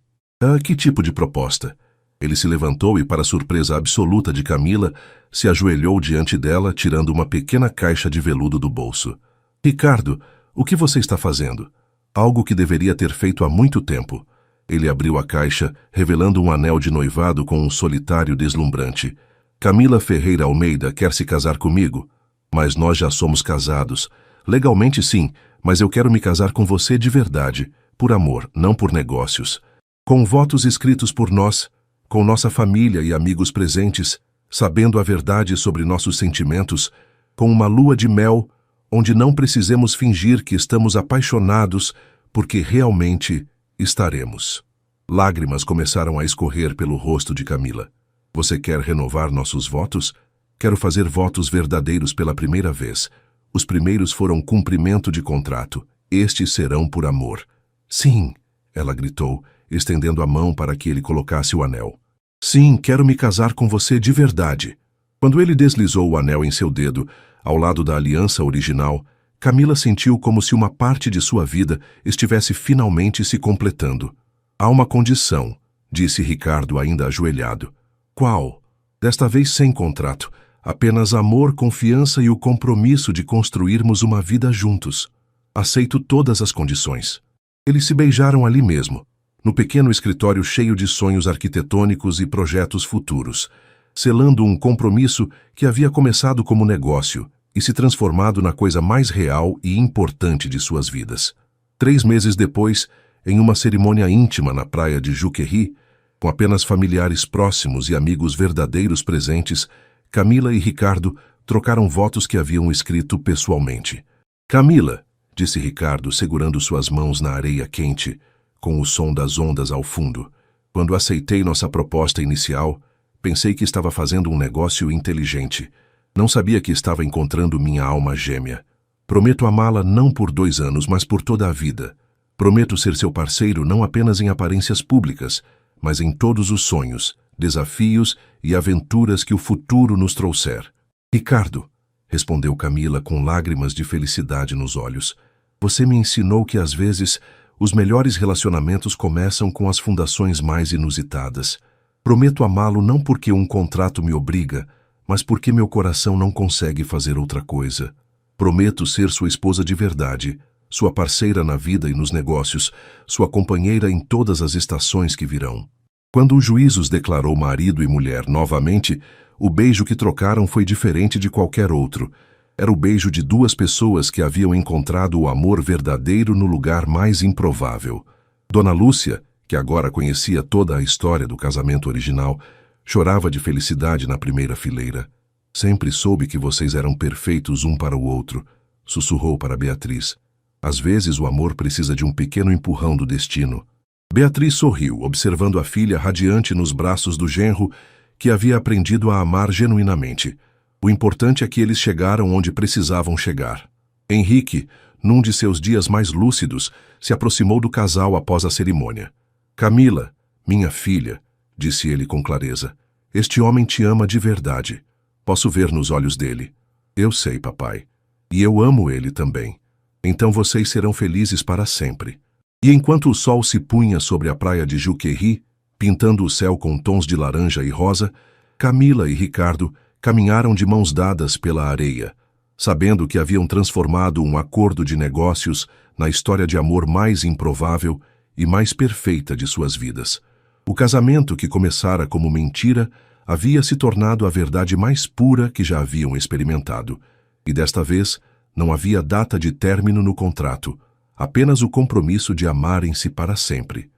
Ah, que tipo de proposta? Ele se levantou e, para surpresa absoluta de Camila, se ajoelhou diante dela, tirando uma pequena caixa de veludo do bolso. Ricardo, o que você está fazendo? Algo que deveria ter feito há muito tempo. Ele abriu a caixa, revelando um anel de noivado com um solitário deslumbrante. Camila Ferreira Almeida quer se casar comigo? Mas nós já somos casados. Legalmente sim, mas eu quero me casar com você de verdade, por amor, não por negócios. Com votos escritos por nós, com nossa família e amigos presentes, sabendo a verdade sobre nossos sentimentos, com uma lua de mel, onde não precisemos fingir que estamos apaixonados, porque realmente estaremos. Lágrimas começaram a escorrer pelo rosto de Camila. Você quer renovar nossos votos? Quero fazer votos verdadeiros pela primeira vez. Os primeiros foram cumprimento de contrato. Estes serão por amor. Sim, ela gritou, estendendo a mão para que ele colocasse o anel. Sim, quero me casar com você de verdade. Quando ele deslizou o anel em seu dedo, ao lado da aliança original, Camila sentiu como se uma parte de sua vida estivesse finalmente se completando. Há uma condição, disse Ricardo ainda ajoelhado. Qual? Desta vez sem contrato, apenas amor, confiança e o compromisso de construirmos uma vida juntos. Aceito todas as condições. Eles se beijaram ali mesmo, no pequeno escritório cheio de sonhos arquitetônicos e projetos futuros, selando um compromisso que havia começado como negócio e se transformado na coisa mais real e importante de suas vidas. 3 meses depois, em uma cerimônia íntima na praia de Juquery, com apenas familiares próximos e amigos verdadeiros presentes, Camila e Ricardo trocaram votos que haviam escrito pessoalmente. Camila, disse Ricardo, segurando suas mãos na areia quente, com o som das ondas ao fundo. Quando aceitei nossa proposta inicial, pensei que estava fazendo um negócio inteligente. Não sabia que estava encontrando minha alma gêmea. Prometo amá-la não por 2 anos, mas por toda a vida. Prometo ser seu parceiro não apenas em aparências públicas, mas em todos os sonhos, desafios e aventuras que o futuro nos trouxer. Ricardo, respondeu Camila com lágrimas de felicidade nos olhos, você me ensinou que às vezes os melhores relacionamentos começam com as fundações mais inusitadas. Prometo amá-lo não porque um contrato me obriga, mas porque meu coração não consegue fazer outra coisa. Prometo ser sua esposa de verdade, sua parceira na vida e nos negócios, sua companheira em todas as estações que virão. Quando o juiz os declarou marido e mulher novamente, o beijo que trocaram foi diferente de qualquer outro. Era o beijo de duas pessoas que haviam encontrado o amor verdadeiro no lugar mais improvável. Dona Lúcia, que agora conhecia toda a história do casamento original, chorava de felicidade na primeira fileira. Sempre soube que vocês eram perfeitos um para o outro, sussurrou para Beatriz. Às vezes o amor precisa de um pequeno empurrão do destino. Beatriz sorriu, observando a filha radiante nos braços do genro, que havia aprendido a amar genuinamente. O importante é que eles chegaram onde precisavam chegar. Henrique, num de seus dias mais lúcidos, se aproximou do casal após a cerimônia. Camila, minha filha, disse ele com clareza, este homem te ama de verdade. Posso ver nos olhos dele. Eu sei, papai. E eu amo ele também. Então vocês serão felizes para sempre. E enquanto o sol se punha sobre a praia de Juquery, pintando o céu com tons de laranja e rosa, Camila e Ricardo caminharam de mãos dadas pela areia, sabendo que haviam transformado um acordo de negócios na história de amor mais improvável e mais perfeita de suas vidas. O casamento que começara como mentira havia se tornado a verdade mais pura que já haviam experimentado, e desta vez não havia data de término no contrato, apenas o compromisso de amarem-se para sempre.